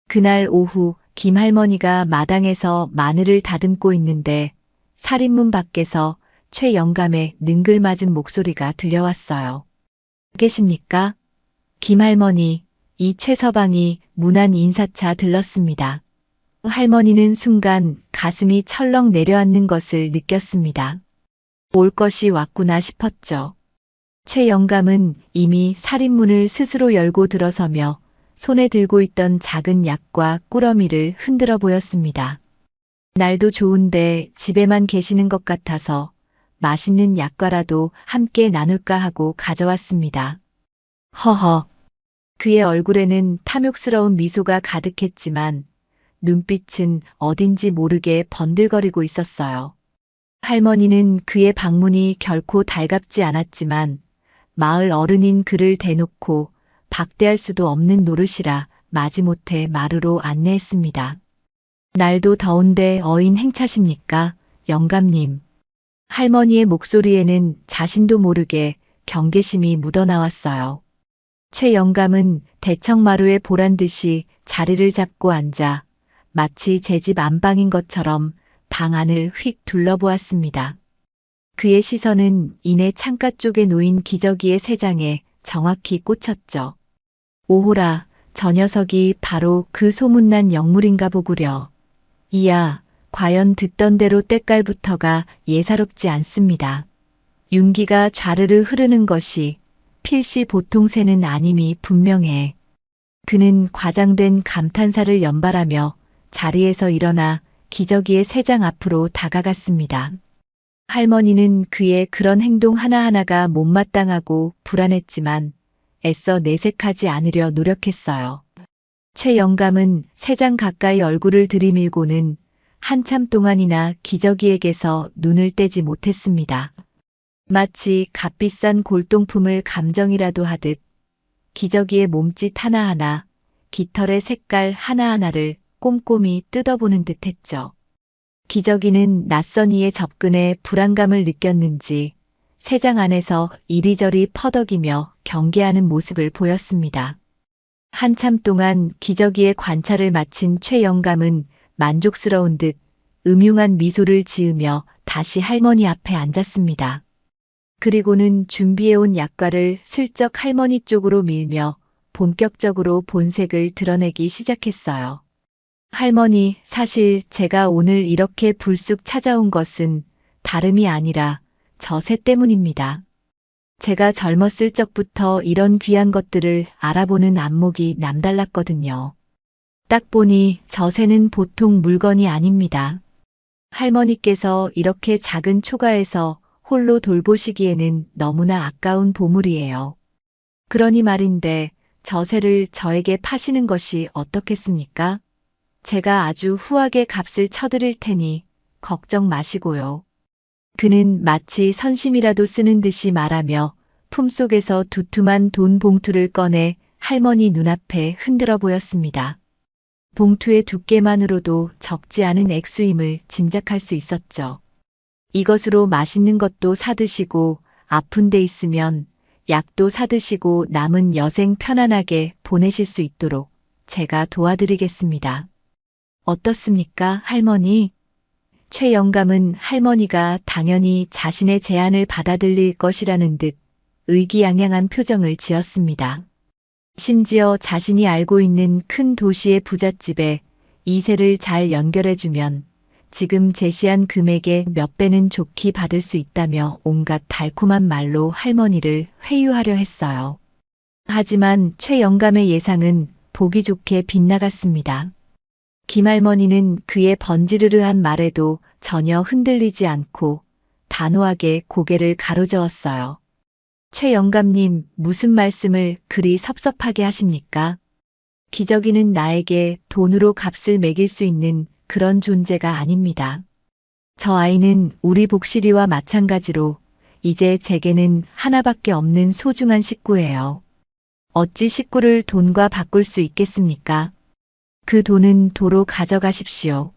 그날 오후 김할머니가 마당에서 마늘을 다듬고 있는데 살인문 밖에서 최영감의 능글맞은 목소리가 들려왔어요. 계십니까? 김할머니, 이 최서방이 문안 인사차 들렀습니다. 할머니는 순간 가슴이 철렁 내려앉는 것을 느꼈습니다. 올 것이 왔구나 싶었죠. 최영감은 이미 살인문을 스스로 열고 들어서며 손에 들고 있던 작은 약과 꾸러미를 흔들어 보였습니다. 날도 좋은데 집에만 계시는 것 같아서 맛있는 약과라도 함께 나눌까 하고 가져왔습니다. 허허. 그의 얼굴에는 탐욕스러운 미소가 가득했지만 눈빛은 어딘지 모르게 번들거리고 있었어요. 할머니는 그의 방문이 결코 달갑지 않았지만 마을 어른인 그를 대놓고 박대할 수도 없는 노릇이라 마지못해 마루로 안내했습니다. 날도 더운데 어인 행차십니까, 영감님. 할머니의 목소리에는 자신도 모르게 경계심이 묻어나왔어요. 최 영감은 대청마루에 보란 듯이 자리를 잡고 앉아 마치 제 집 안방인 것처럼 방 안을 휙 둘러보았습니다. 그의 시선은 이내 창가 쪽에 놓인 기저귀의 세 장에 정확히 꽂혔죠. 오호라, 저 녀석이 바로 그 소문난 영물인가 보구려. 이야, 과연 듣던 대로 때깔부터가 예사롭지 않습니다. 윤기가 좌르르 흐르는 것이 필시 보통 새는 아님이 분명해. 그는 과장된 감탄사를 연발하며 자리에서 일어나 기저귀의 세 장 앞으로 다가갔습니다. 할머니는 그의 그런 행동 하나하나가 못마땅하고 불안했지만 애써 내색하지 않으려 노력했어요. 최 영감은 세 장 가까이 얼굴을 들이밀고는 한참 동안이나 기저귀에게서 눈을 떼지 못했습니다. 마치 값비싼 골동품을 감정이라도 하듯 기저귀의 몸짓 하나하나, 깃털의 색깔 하나하나를 꼼꼼히 뜯어보는 듯 했죠. 기저귀는 낯선 이의 접근에 불안감을 느꼈는지 세 장 안에서 이리저리 퍼덕이며 경계하는 모습을 보였습니다. 한참 동안 기저귀의 관찰을 마친 최 영감은 만족스러운 듯 음흉한 미소를 지으며 다시 할머니 앞에 앉았습니다. 그리고는 준비해온 약과를 슬쩍 할머니 쪽으로 밀며 본격적으로 본색을 드러내기 시작했어요. 할머니, 사실 제가 오늘 이렇게 불쑥 찾아온 것은 다름이 아니라 저 새 때문입니다. 제가 젊었을 적부터 이런 귀한 것들을 알아보는 안목이 남달랐거든요. 딱 보니 저 새는 보통 물건이 아닙니다. 할머니께서 이렇게 작은 초가에서 홀로 돌보시기에는 너무나 아까운 보물이에요. 그러니 말인데 저 새를 저에게 파시는 것이 어떻겠습니까? 제가 아주 후하게 값을 쳐드릴 테니 걱정 마시고요. 그는 마치 선심이라도 쓰는 듯이 말하며 품속에서 두툼한 돈 봉투를 꺼내 할머니 눈앞에 흔들어 보였습니다. 봉투의 두께만으로도 적지 않은 액수임을 짐작할 수 있었죠. 이것으로 맛있는 것도 사드시고 아픈 데 있으면 약도 사드시고 남은 여생 편안하게 보내실 수 있도록 제가 도와드리겠습니다. 어떻습니까, 할머니? 최 영감은 할머니가 당연히 자신의 제안을 받아들일 것이라는 듯 의기양양한 표정을 지었습니다. 심지어 자신이 알고 있는 큰 도시의 부잣집에 이세를 잘 연결해주면 지금 제시한 금액의 몇 배는 좋게 받을 수 있다며 온갖 달콤한 말로 할머니를 회유하려 했어요. 하지만 최 영감의 예상은 보기 좋게 빗나갔습니다. 김할머니는 그의 번지르르한 말에도 전혀 흔들리지 않고 단호하게 고개를 가로저었어요. 최 영감님, 무슨 말씀을 그리 섭섭하게 하십니까? 기저귀는 나에게 돈으로 값을 매길 수 있는 그런 존재가 아닙니다. 저 아이는 우리 복실이와 마찬가지로 이제 제게는 하나밖에 없는 소중한 식구예요. 어찌 식구를 돈과 바꿀 수 있겠습니까? 그 돈은 도로 가져가십시오.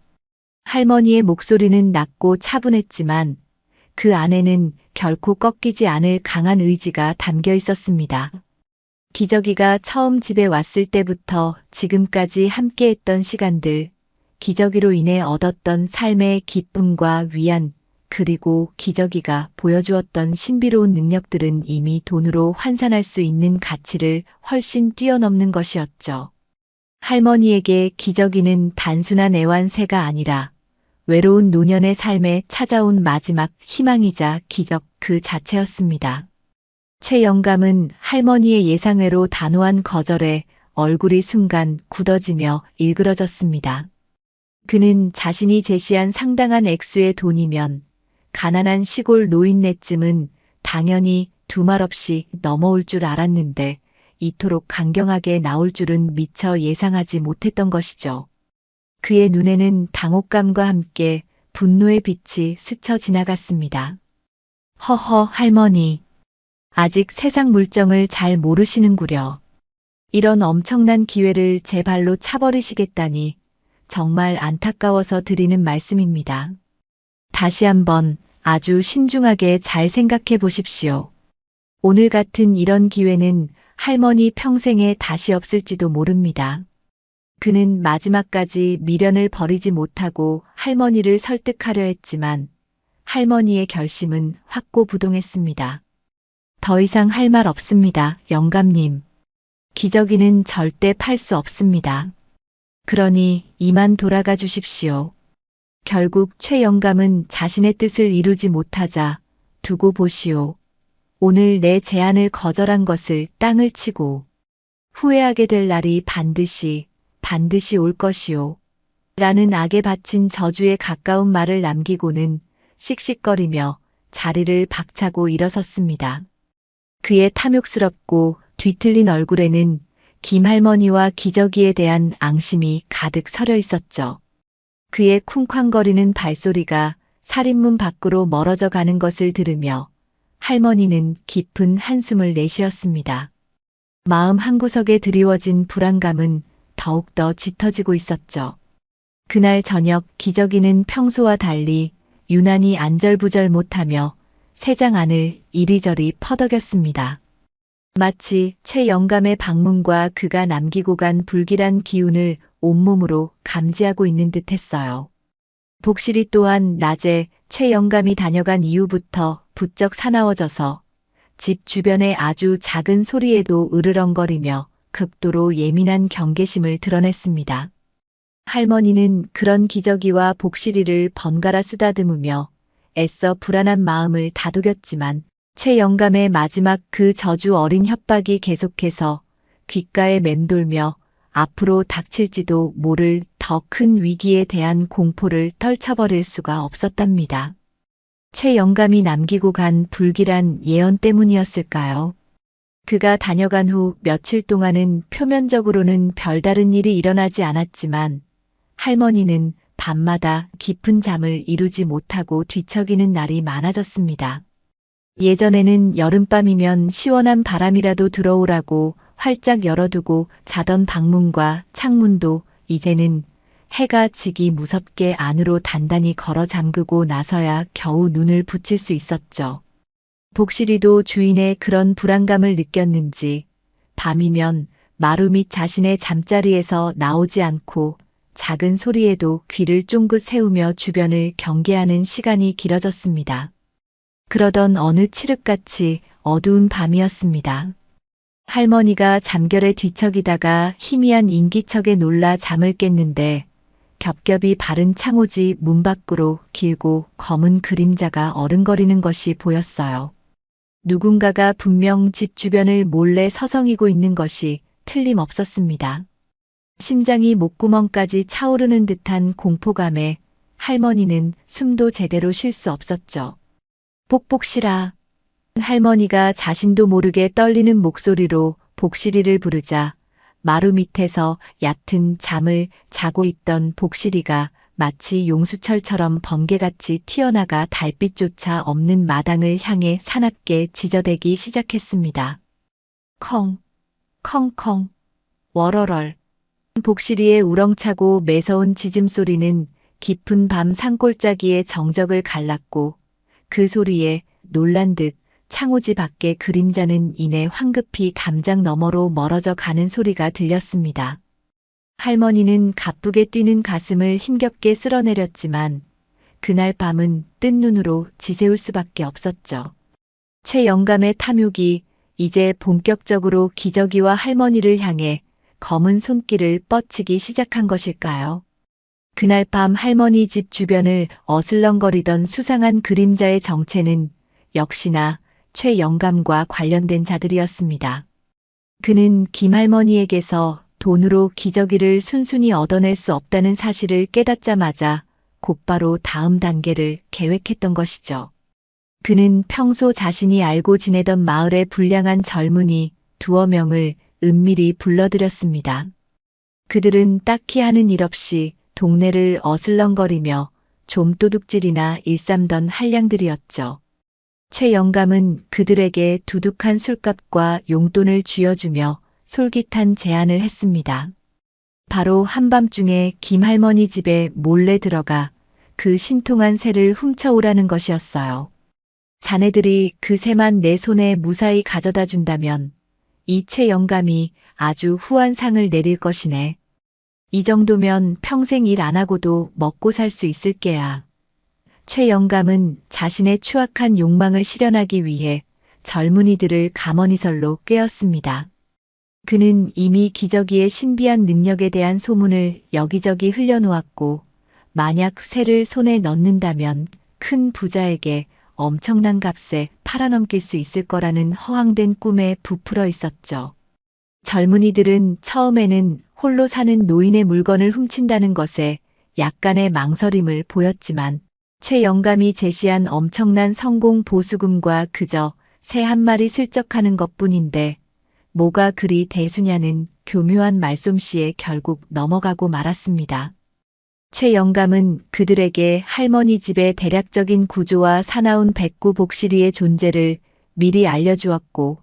할머니의 목소리는 낮고 차분했지만 그 안에는 결코 꺾이지 않을 강한 의지가 담겨 있었습니다. 기저귀가 처음 집에 왔을 때부터 지금까지 함께했던 시간들, 기저귀로 인해 얻었던 삶의 기쁨과 위안, 그리고 기저귀가 보여주었던 신비로운 능력들은 이미 돈으로 환산할 수 있는 가치를 훨씬 뛰어넘는 것이었죠. 할머니에게 기저귀는 단순한 애완새가 아니라 외로운 노년의 삶에 찾아온 마지막 희망이자 기적 그 자체였습니다. 최 영감은 할머니의 예상외로 단호한 거절에 얼굴이 순간 굳어지며 일그러졌습니다. 그는 자신이 제시한 상당한 액수의 돈이면 가난한 시골 노인네쯤은 당연히 두말 없이 넘어올 줄 알았는데 이토록 강경하게 나올 줄은 미처 예상하지 못했던 것이죠. 그의 눈에는 당혹감과 함께 분노의 빛이 스쳐 지나갔습니다. 허허, 할머니. 아직 세상 물정을 잘 모르시는구려. 이런 엄청난 기회를 제 발로 차버리시겠다니 정말 안타까워서 드리는 말씀입니다. 다시 한번 아주 신중하게 잘 생각해 보십시오. 오늘 같은 이런 기회는 할머니 평생에 다시 없을지도 모릅니다. 그는 마지막까지 미련을 버리지 못하고 할머니를 설득하려 했지만 할머니의 결심은 확고부동했습니다. 더 이상 할 말 없습니다, 영감님. 기저귀는 절대 팔 수 없습니다. 그러니 이만 돌아가 주십시오. 결국 최 영감은 자신의 뜻을 이루지 못하자 두고 보시오. 오늘 내 제안을 거절한 것을 땅을 치고 후회하게 될 날이 반드시 올 것이오. 라는 악에 바친 저주에 가까운 말을 남기고는 씩씩거리며 자리를 박차고 일어섰습니다. 그의 탐욕스럽고 뒤틀린 얼굴에는 김할머니와 기저귀에 대한 앙심이 가득 서려 있었죠. 그의 쿵쾅거리는 발소리가 살인문 밖으로 멀어져 가는 것을 들으며 할머니는 깊은 한숨을 내쉬었습니다. 마음 한구석에 드리워진 불안감은 더욱더 짙어지고 있었죠. 그날 저녁 기저귀는 평소와 달리 유난히 안절부절 못하며 새장 안을 이리저리 퍼덕였습니다. 마치 최 영감의 방문과 그가 남기고 간 불길한 기운을 온몸으로 감지하고 있는 듯 했어요. 복실이 또한 낮에 최 영감이 다녀간 이후부터 부쩍 사나워져서 집 주변의 아주 작은 소리에도 으르렁거리며 극도로 예민한 경계심을 드러냈습니다. 할머니는 그런 기저귀와 복실이를 번갈아 쓰다듬으며 애써 불안한 마음을 다독였지만 최 영감의 마지막 그 저주 어린 협박이 계속해서 귓가에 맴돌며 앞으로 닥칠지도 모를 더 큰 위기에 대한 공포를 떨쳐버릴 수가 없었답니다. 최 영감이 남기고 간 불길한 예언 때문이었을까요? 그가 다녀간 후 며칠 동안은 표면적으로는 별다른 일이 일어나지 않았지만 할머니는 밤마다 깊은 잠을 이루지 못하고 뒤척이는 날이 많아졌습니다. 예전에는 여름밤이면 시원한 바람이라도 들어오라고 활짝 열어두고 자던 방문과 창문도 이제는 해가 지기 무섭게 안으로 단단히 걸어 잠그고 나서야 겨우 눈을 붙일 수 있었죠. 복실이도 주인의 그런 불안감을 느꼈는지 밤이면 마루 밑 자신의 잠자리에서 나오지 않고 작은 소리에도 귀를 쫑긋 세우며 주변을 경계하는 시간이 길어졌습니다. 그러던 어느 칠흑같이 어두운 밤이었습니다. 할머니가 잠결에 뒤척이다가 희미한 인기척에 놀라 잠을 깼는데 겹겹이 바른 창호지 문 밖으로 길고 검은 그림자가 어른거리는 것이 보였어요. 누군가가 분명 집 주변을 몰래 서성이고 있는 것이 틀림없었습니다. 심장이 목구멍까지 차오르는 듯한 공포감에 할머니는 숨도 제대로 쉴 수 없었죠. 복복실아. 할머니가 자신도 모르게 떨리는 목소리로 복실이를 부르자 마루 밑에서 얕은 잠을 자고 있던 복실이가 마치 용수철처럼 번개같이 튀어나가 달빛조차 없는 마당을 향해 사납게 지저대기 시작했습니다. 컹, 컹컹, 워러럴. 복실이의 우렁차고 매서운 짖음소리는 깊은 밤 산골짜기의 정적을 갈랐고 그 소리에 놀란 듯 창호지 밖의 그림자는 이내 황급히 담장 너머로 멀어져 가는 소리가 들렸습니다. 할머니는 가쁘게 뛰는 가슴을 힘겹게 쓸어내렸지만 그날 밤은 뜬 눈으로 지새울 수밖에 없었죠. 최 영감의 탐욕이 이제 본격적으로 기저귀와 할머니를 향해 검은 손길을 뻗치기 시작한 것일까요? 그날 밤 할머니 집 주변을 어슬렁거리던 수상한 그림자의 정체는 역시나 최 영감과 관련된 자들이었습니다. 그는 김할머니에게서 돈으로 기저귀를 순순히 얻어낼 수 없다는 사실을 깨닫자마자 곧바로 다음 단계를 계획했던 것이죠. 그는 평소 자신이 알고 지내던 마을의 불량한 젊은이 두어 명을 은밀히 불러들였습니다. 그들은 딱히 하는 일 없이 동네를 어슬렁거리며 좀도둑질이나 일삼던 한량들이었죠. 최 영감은 그들에게 두둑한 술값과 용돈을 쥐어주며 솔깃한 제안을 했습니다. 바로 한밤중에 김할머니 집에 몰래 들어가 그 신통한 새를 훔쳐오라는 것이었어요. 자네들이 그 새만 내 손에 무사히 가져다 준다면 이 최 영감이 아주 후한 상을 내릴 것이네. 이 정도면 평생 일 안 하고도 먹고 살 수 있을 게야. 최 영감은 자신의 추악한 욕망을 실현하기 위해 젊은이들을 가머니설로 꿰었습니다. 그는 이미 기저귀의 신비한 능력에 대한 소문을 여기저기 흘려놓았고 만약 새를 손에 넣는다면 큰 부자에게 엄청난 값에 팔아넘길 수 있을 거라는 허황된 꿈에 부풀어 있었죠. 젊은이들은 처음에는 홀로 사는 노인의 물건을 훔친다는 것에 약간의 망설임을 보였지만 최 영감이 제시한 엄청난 성공 보수금과 그저 새 한 마리 슬쩍 하는 것뿐인데 뭐가 그리 대수냐는 교묘한 말솜씨에 결국 넘어가고 말았습니다. 최 영감은 그들에게 할머니 집의 대략적인 구조와 사나운 백구 복실이의 존재를 미리 알려주었고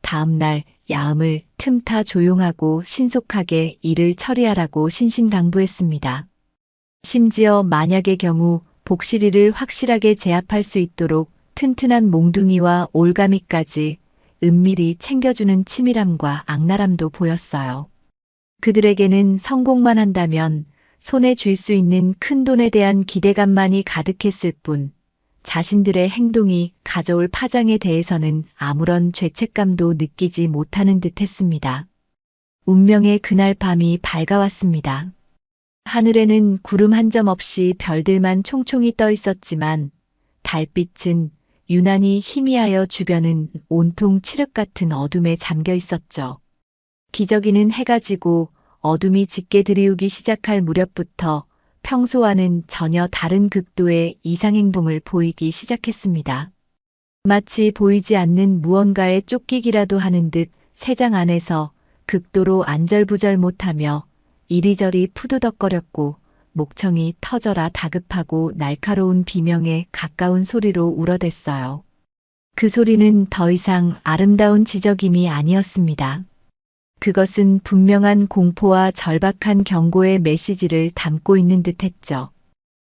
다음 날 야음을 틈타 조용하고 신속하게 일을 처리하라고 신신당부했습니다. 심지어 만약의 경우 복실이를 확실하게 제압할 수 있도록 튼튼한 몽둥이와 올가미까지 은밀히 챙겨주는 치밀함과 악랄함도 보였어요. 그들에게는 성공만 한다면 손에 쥘 수 있는 큰 돈에 대한 기대감만이 가득했을 뿐 자신들의 행동이 가져올 파장에 대해서는 아무런 죄책감도 느끼지 못하는 듯했습니다. 운명의 그날 밤이 밝아왔습니다. 하늘에는 구름 한 점 없이 별들만 총총히 떠 있었지만 달빛은 유난히 희미하여 주변은 온통 칠흑 같은 어둠에 잠겨 있었죠. 기저귀는 해가 지고 어둠이 짙게 들이우기 시작할 무렵부터 평소와는 전혀 다른 극도의 이상행동을 보이기 시작했습니다. 마치 보이지 않는 무언가에 쫓기기라도 하는 듯 새장 안에서 극도로 안절부절 못하며 이리저리 푸드덕거렸고 목청이 터져라 다급하고 날카로운 비명에 가까운 소리로 울어댔어요. 그 소리는 더 이상 아름다운 지저귀이 아니었습니다. 그것은 분명한 공포와 절박한 경고의 메시지를 담고 있는 듯했죠.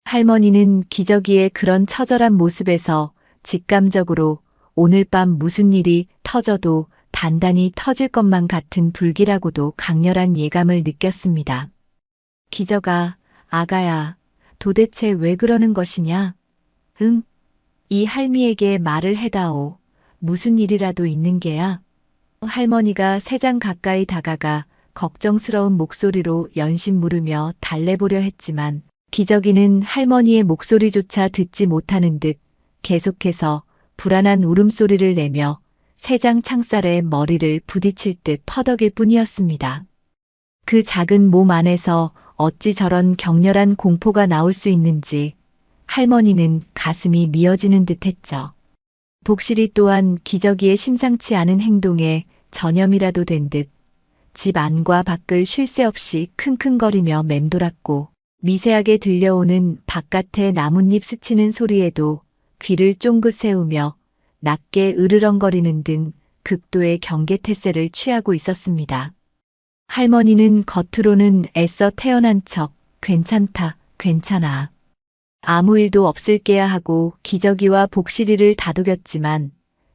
할머니는 기저귀의 그런 처절한 모습에서 직감적으로 오늘 밤 무슨 일이 터져도 단단히 터질 것만 같은 불길하고도 강렬한 예감을 느꼈습니다. 기저가, 아가야, 도대체 왜 그러는 것이냐? 응, 이 할미에게 말을 해다오. 무슨 일이라도 있는 게야? 할머니가 새장 가까이 다가가 걱정스러운 목소리로 연신 물으며 달래보려 했지만 기저귀는 할머니의 목소리조차 듣지 못하는 듯 계속해서 불안한 울음소리를 내며 새장 창살에 머리를 부딪힐 듯 퍼덕일 뿐이었습니다. 그 작은 몸 안에서 어찌 저런 격렬한 공포가 나올 수 있는지 할머니는 가슴이 미어지는 듯했죠. 복실이 또한 기저귀의 심상치 않은 행동에 전염이라도 된 듯 집 안과 밖을 쉴 새 없이 킁킁거리며 맴돌았고 미세하게 들려오는 바깥의 나뭇잎 스치는 소리에도 귀를 쫑긋 세우며 낮게 으르렁거리는 등 극도의 경계태세를 취하고 있었습니다. 할머니는 겉으로는 애써 태어난 척 괜찮다, 괜찮아. 아무 일도 없을 게야 하고 기저귀와 복실이를 다독였지만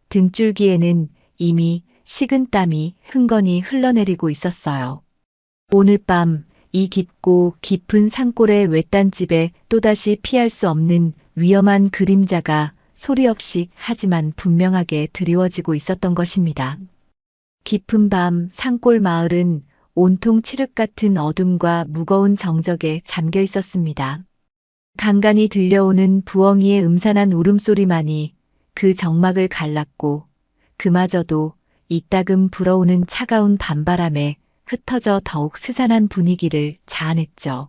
등줄기에는 이미 식은 땀이 흥건히 흘러내리고 있었어요. 오늘 밤 이 깊고 깊은 산골의 외딴집에 또다시 피할 수 없는 위험한 그림자가 소리 없이 하지만 분명하게 드리워지고 있었던 것입니다. 깊은 밤 산골 마을은 온통 칠흑 같은 어둠과 무거운 정적에 잠겨 있었습니다. 간간히 들려오는 부엉이의 음산한 울음소리만이 그 정막을 갈랐고 그마저도 이따금 불어오는 차가운 밤바람에 흩어져 더욱 스산한 분위기를 자아냈죠.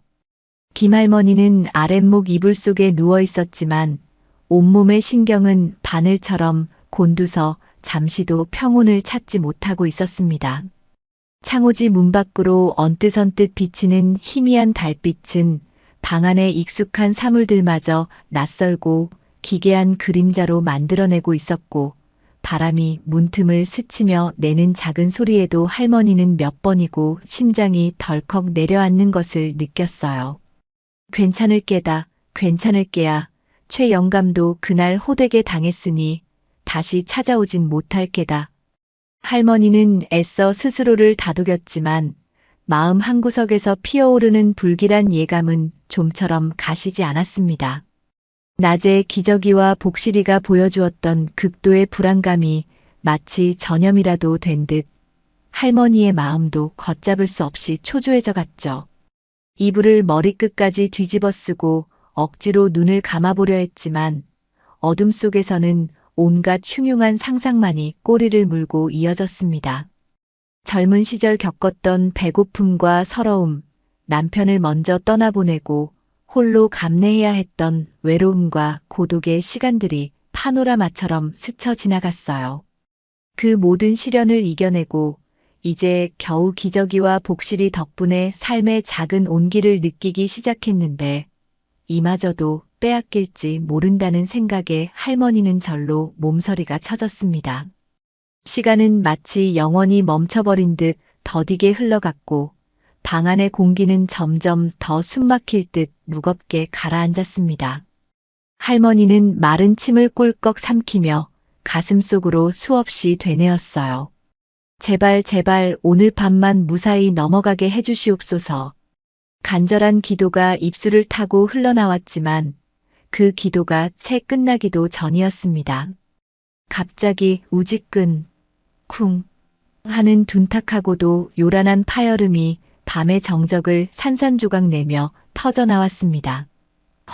김할머니는 아랫목 이불 속에 누워 있었지만 온몸의 신경은 바늘처럼 곤두서 잠시도 평온을 찾지 못하고 있었습니다. 창호지 문 밖으로 언뜻언뜻 비치는 희미한 달빛은 방 안의 익숙한 사물들마저 낯설고 기괴한 그림자로 만들어내고 있었고, 바람이 문틈을 스치며 내는 작은 소리에도 할머니는 몇 번이고 심장이 덜컥 내려앉는 것을 느꼈어요. 괜찮을 게다, 괜찮을 게야. 최 영감도 그날 호되게 당했으니 다시 찾아오진 못할 게다. 할머니는 애써 스스로를 다독였지만 마음 한구석에서 피어오르는 불길한 예감은 좀처럼 가시지 않았습니다. 낮에 기저귀와 복실이가 보여주었던 극도의 불안감이 마치 전염이라도 된 듯 할머니의 마음도 걷잡을 수 없이 초조해져 갔죠. 이불을 머리끝까지 뒤집어 쓰고 억지로 눈을 감아보려 했지만 어둠 속에서는 온갖 흉흉한 상상만이 꼬리를 물고 이어졌습니다. 젊은 시절 겪었던 배고픔과 서러움, 남편을 먼저 떠나보내고 홀로 감내해야 했던 외로움과 고독의 시간들이 파노라마처럼 스쳐 지나갔어요. 그 모든 시련을 이겨내고 이제 겨우 기저귀와 복실이 덕분에 삶의 작은 온기를 느끼기 시작했는데 이마저도 빼앗길지 모른다는 생각에 할머니는 절로 몸서리가 쳐졌습니다. 시간은 마치 영원히 멈춰버린 듯 더디게 흘러갔고 방 안의 공기는 점점 더 숨막힐 듯 무겁게 가라앉았습니다. 할머니는 마른 침을 꿀꺽 삼키며 가슴속으로 수없이 되뇌었어요. 제발 제발 오늘 밤만 무사히 넘어가게 해주시옵소서. 간절한 기도가 입술을 타고 흘러나왔지만 그 기도가 채 끝나기도 전이었습니다. 갑자기 우지끈 쿵 하는 둔탁하고도 요란한 파열음이 밤의 정적을 산산조각 내며 터져나왔습니다.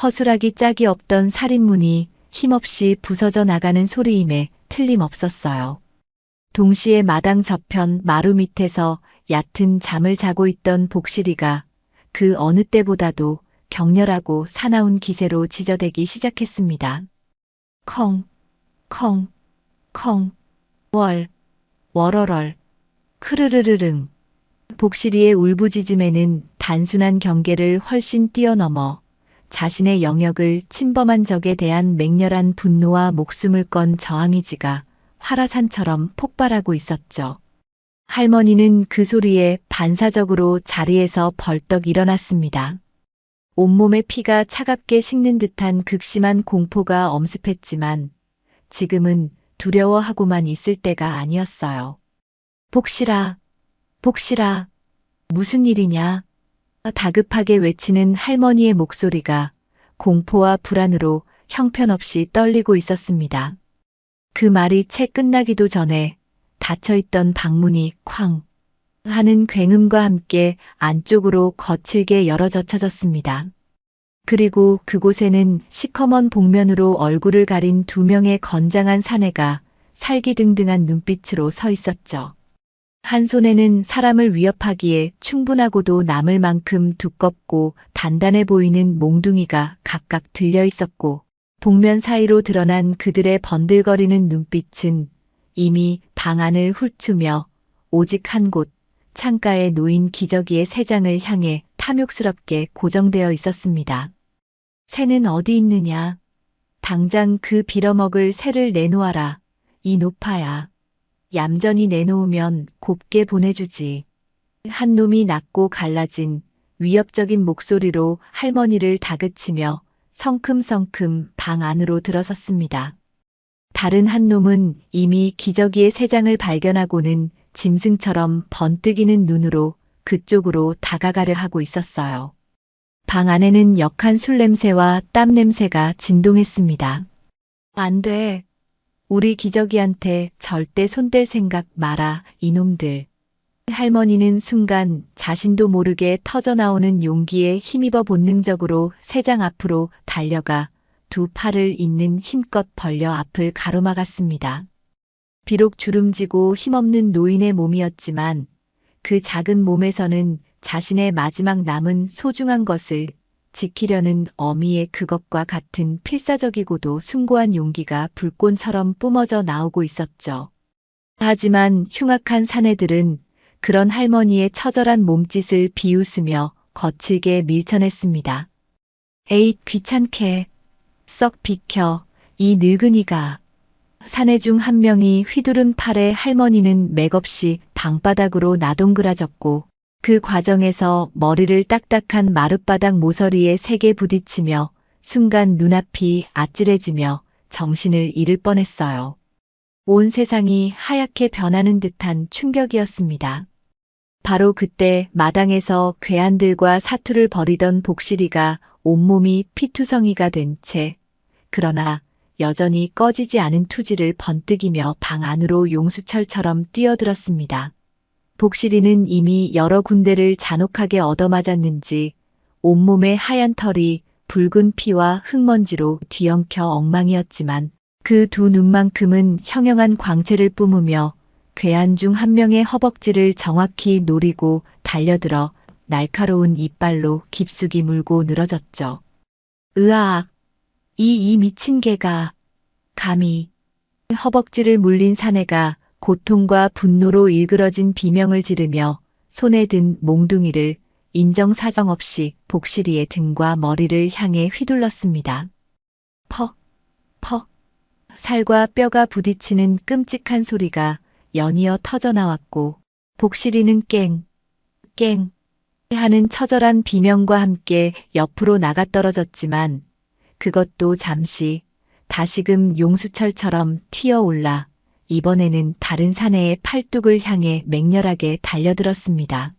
허술하기 짝이 없던 살인문이 힘없이 부서져 나가는 소리임에 틀림없었어요. 동시에 마당 저편 마루 밑에서 얕은 잠을 자고 있던 복실이가 그 어느 때보다도 격렬하고 사나운 기세로 지저대기 시작했습니다. 컹, 컹, 컹, 월, 월얼얼, 크르르르릉. 복실이의 울부짖음에는 단순한 경계를 훨씬 뛰어넘어 자신의 영역을 침범한 적에 대한 맹렬한 분노와 목숨을 건 저항의지가 화라산처럼 폭발하고 있었죠. 할머니는 그 소리에 반사적으로 자리에서 벌떡 일어났습니다. 온몸의 피가 차갑게 식는 듯한 극심한 공포가 엄습했지만 지금은 두려워하고만 있을 때가 아니었어요. 복실아, 복실아, 무슨 일이냐? 다급하게 외치는 할머니의 목소리가 공포와 불안으로 형편없이 떨리고 있었습니다. 그 말이 채 끝나기도 전에 닫혀있던 방문이 쾅 하는 굉음과 함께 안쪽으로 거칠게 열어 젖혀졌습니다. 그리고 그곳에는 시커먼 복면으로 얼굴을 가린 두 명의 건장한 사내가 살기등등한 눈빛으로 서 있었죠. 한 손에는 사람을 위협하기에 충분하고도 남을 만큼 두껍고 단단해 보이는 몽둥이가 각각 들려 있었고 복면 사이로 드러난 그들의 번들거리는 눈빛은 이미 방 안을 훑으며 오직 한 곳 창가에 놓인 기저귀의 세 장을 향해 탐욕스럽게 고정되어 있었습니다. 새는 어디 있느냐? 당장 그 빌어먹을 새를 내놓아라. 이 노파야. 얌전히 내놓으면 곱게 보내주지. 한 놈이 낮고 갈라진 위협적인 목소리로 할머니를 다그치며 성큼성큼 방 안으로 들어섰습니다. 다른 한 놈은 이미 기저귀의 세 장을 발견하고는 짐승처럼 번뜩이는 눈으로 그쪽으로 다가가려 하고 있었어요. 방 안에는 역한 술 냄새와 땀 냄새가 진동했습니다. 안 돼. 우리 기저귀한테 절대 손댈 생각 마라, 이놈들. 할머니는 순간 자신도 모르게 터져나오는 용기에 힘입어 본능적으로 세 장 앞으로 달려가 두 팔을 잇는 힘껏 벌려 앞을 가로막았습니다. 비록 주름지고 힘없는 노인의 몸이었지만 그 작은 몸에서는 자신의 마지막 남은 소중한 것을 지키려는 어미의 그것과 같은 필사적이고도 숭고한 용기가 불꽃처럼 뿜어져 나오고 있었죠. 하지만 흉악한 사내들은 그런 할머니의 처절한 몸짓을 비웃으며 거칠게 밀쳐냈습니다. 에잇, 귀찮게. 썩 비켜, 이 늙은이가. 사내 중 한 명이 휘두른 팔에 할머니는 맥없이 방바닥으로 나동그라졌고 그 과정에서 머리를 딱딱한 마룻바닥 모서리에 세게 부딪히며 순간 눈앞이 아찔해지며 정신을 잃을 뻔했어요. 온 세상이 하얗게 변하는 듯한 충격이었습니다. 바로 그때 마당에서 괴한들과 사투를 벌이던 복실이가 온몸이 피투성이가 된 채, 그러나 여전히 꺼지지 않은 투지를 번뜩이며 방 안으로 용수철처럼 뛰어들었습니다. 복실이는 이미 여러 군데를 잔혹하게 얻어맞았는지 온몸에 하얀 털이 붉은 피와 흙먼지로 뒤엉켜 엉망이었지만 그 두 눈만큼은 형형한 광채를 뿜으며 괴한 중 한 명의 허벅지를 정확히 노리고 달려들어 날카로운 이빨로 깊숙이 물고 늘어졌죠. 으악! 이 미친 개가 감히. 허벅지를 물린 사내가 고통과 분노로 일그러진 비명을 지르며 손에 든 몽둥이를 인정사정 없이 복실이의 등과 머리를 향해 휘둘렀습니다. 퍽, 퍽. 살과 뼈가 부딪히는 끔찍한 소리가 연이어 터져나왔고 복실이는 깽, 깽 하는 처절한 비명과 함께 옆으로 나가떨어졌지만 그것도 잠시 다시금 용수철처럼 튀어올라 이번에는 다른 사내의 팔뚝을 향해 맹렬하게 달려들었습니다.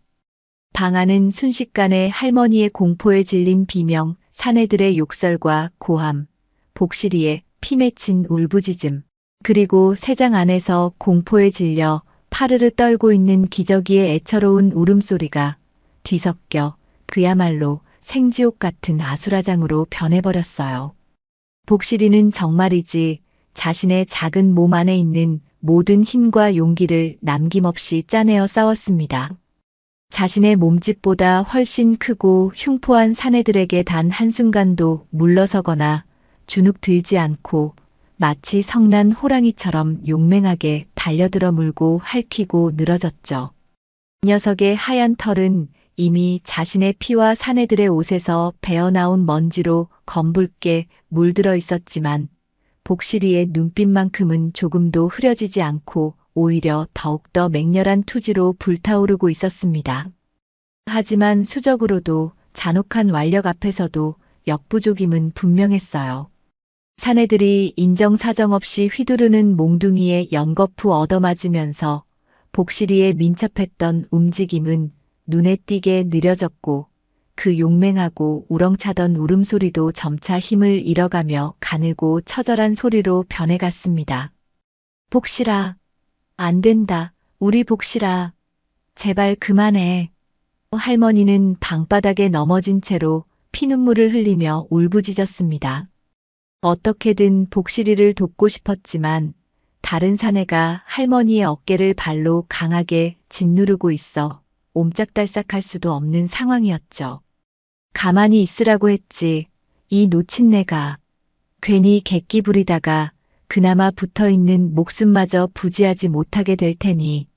방 안은 순식간에 할머니의 공포에 질린 비명, 사내들의 욕설과 고함, 복실이의 피 맺힌 울부짖음, 그리고 새장 안에서 공포에 질려 파르르 떨고 있는 기저귀의 애처로운 울음소리가 뒤섞여 그야말로 생지옥 같은 아수라장으로 변해버렸어요. 복실이는 정말이지 자신의 작은 몸 안에 있는 모든 힘과 용기를 남김없이 짜내어 싸웠습니다. 자신의 몸집보다 훨씬 크고 흉포한 사내들에게 단 한순간도 물러서거나 주눅 들지 않고 마치 성난 호랑이처럼 용맹하게 달려들어 물고 핥히고 늘어졌죠. 녀석의 하얀 털은 이미 자신의 피와 사내들의 옷에서 배어나온 먼지로 검붉게 물들어 있었지만 복실이의 눈빛만큼은 조금도 흐려지지 않고 오히려 더욱더 맹렬한 투지로 불타오르고 있었습니다. 하지만 수적으로도 잔혹한 완력 앞에서도 역부족임은 분명했어요. 사내들이 인정사정 없이 휘두르는 몽둥이에 연거푸 얻어맞으면서 복실이의 민첩했던 움직임은 눈에 띄게 느려졌고 그 용맹하고 우렁차던 울음소리도 점차 힘을 잃어가며 가늘고 처절한 소리로 변해갔습니다. 복실아, 안 된다. 우리 복실아. 제발 그만해. 할머니는 방바닥에 넘어진 채로 피눈물을 흘리며 울부짖었습니다. 어떻게든 복실이를 돕고 싶었지만 다른 사내가 할머니의 어깨를 발로 강하게 짓누르고 있어 옴짝달싹할 수도 없는 상황이었죠. 가만히 있으라고 했지. 이 노친네가. 괜히 객기 부리다가 그나마 붙어있는 목숨마저 부지하지 못하게 될 테니.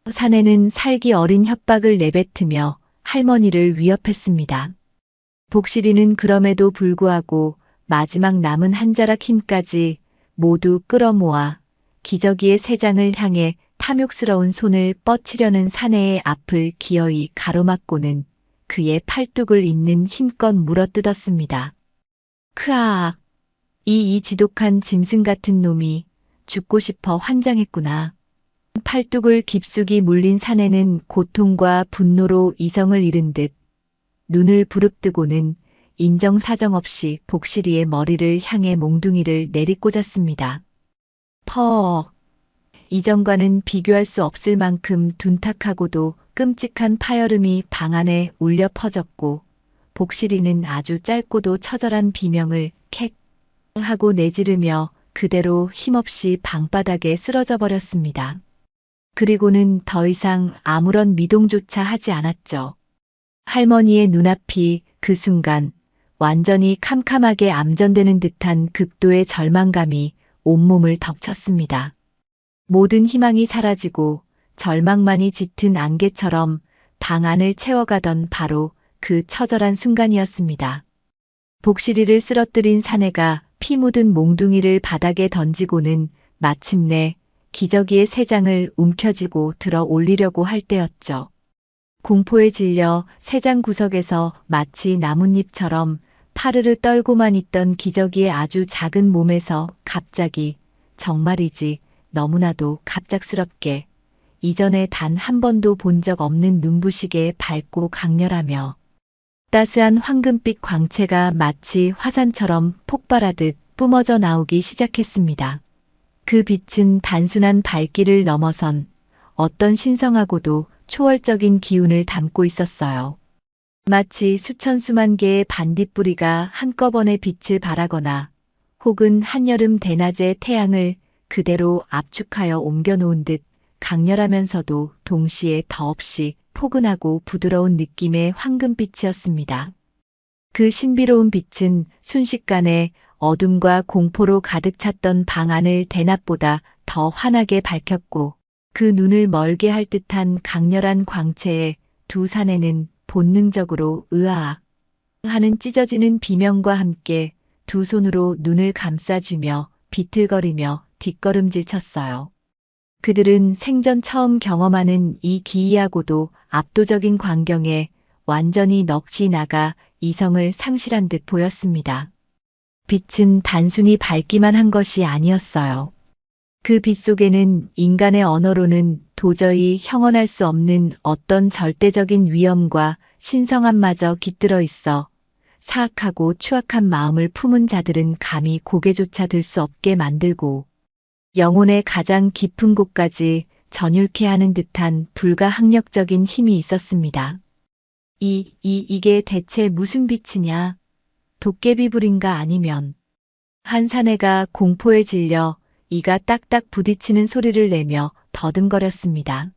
사내는 살기 어린 협박을 내뱉으며 할머니를 위협했습니다. 복실이는 그럼에도 불구하고 마지막 남은 한 자락 힘까지 모두 끌어모아 기저귀의 세 장을 향해 탐욕스러운 손을 뻗치려는 사내의 앞을 기어이 가로막고는 그의 팔뚝을 잇는 힘껏 물어뜯었습니다. 크악! 이 지독한 짐승 같은 놈이 죽고 싶어 환장했구나. 팔뚝을 깊숙이 물린 사내는 고통과 분노로 이성을 잃은 듯 눈을 부릅뜨고는 인정사정 없이 복실이의 머리를 향해 몽둥이를 내리꽂았습니다. 퍽! 이전과는 비교할 수 없을 만큼 둔탁하고도 끔찍한 파열음이 방 안에 울려 퍼졌고 복실이는 아주 짧고도 처절한 비명을 캑 하고 내지르며 그대로 힘없이 방바닥에 쓰러져 버렸습니다. 그리고는 더 이상 아무런 미동조차 하지 않았죠. 할머니의 눈앞이 그 순간 완전히 캄캄하게 암전되는 듯한 극도의 절망감이 온몸을 덮쳤습니다. 모든 희망이 사라지고 절망만이 짙은 안개처럼 방 안을 채워가던 바로 그 처절한 순간이었습니다. 복실이를 쓰러뜨린 사내가 피 묻은 몽둥이를 바닥에 던지고는 마침내 기저귀의 세 장을 움켜쥐고 들어 올리려고 할 때였죠. 공포에 질려 세장 구석에서 마치 나뭇잎처럼 파르르 떨고만 있던 기저귀의 아주 작은 몸에서 갑자기, 정말이지 너무나도 갑작스럽게, 이전에 단 한 번도 본 적 없는 눈부시게 밝고 강렬하며 따스한 황금빛 광채가 마치 화산처럼 폭발하듯 뿜어져 나오기 시작했습니다. 그 빛은 단순한 밝기를 넘어선 어떤 신성하고도 초월적인 기운을 담고 있었어요. 마치 수천 수만 개의 반딧불이가 한꺼번에 빛을 발하거나 혹은 한여름 대낮의 태양을 그대로 압축하여 옮겨놓은 듯 강렬하면서도 동시에 더없이 포근하고 부드러운 느낌의 황금빛이었습니다. 그 신비로운 빛은 순식간에 어둠과 공포로 가득 찼던 방 안을 대낮보다 더 환하게 밝혔고 그 눈을 멀게 할 듯한 강렬한 광채에 두 사내는 본능적으로 으아악 하는 찢어지는 비명과 함께 두 손으로 눈을 감싸쥐며 비틀거리며 뒷걸음질 쳤어요. 그들은 생전 처음 경험하는 이 기이하고도 압도적인 광경에 완전히 넋이 나가 이성을 상실한 듯 보였습니다. 빛은 단순히 밝기만 한 것이 아니었어요. 그 빛 속에는 인간의 언어로는 도저히 형언할 수 없는 어떤 절대적인 위엄과 신성함마저 깃들어 있어 사악하고 추악한 마음을 품은 자들은 감히 고개조차 들 수 없게 만들고 영혼의 가장 깊은 곳까지 전율케 하는 듯한 불가항력적인 힘이 있었습니다. 이게 대체 무슨 빛이냐? 도깨비불인가 아니면 한 사내가 공포에 질려 이가 딱딱 부딪히는 소리를 내며 더듬거렸습니다.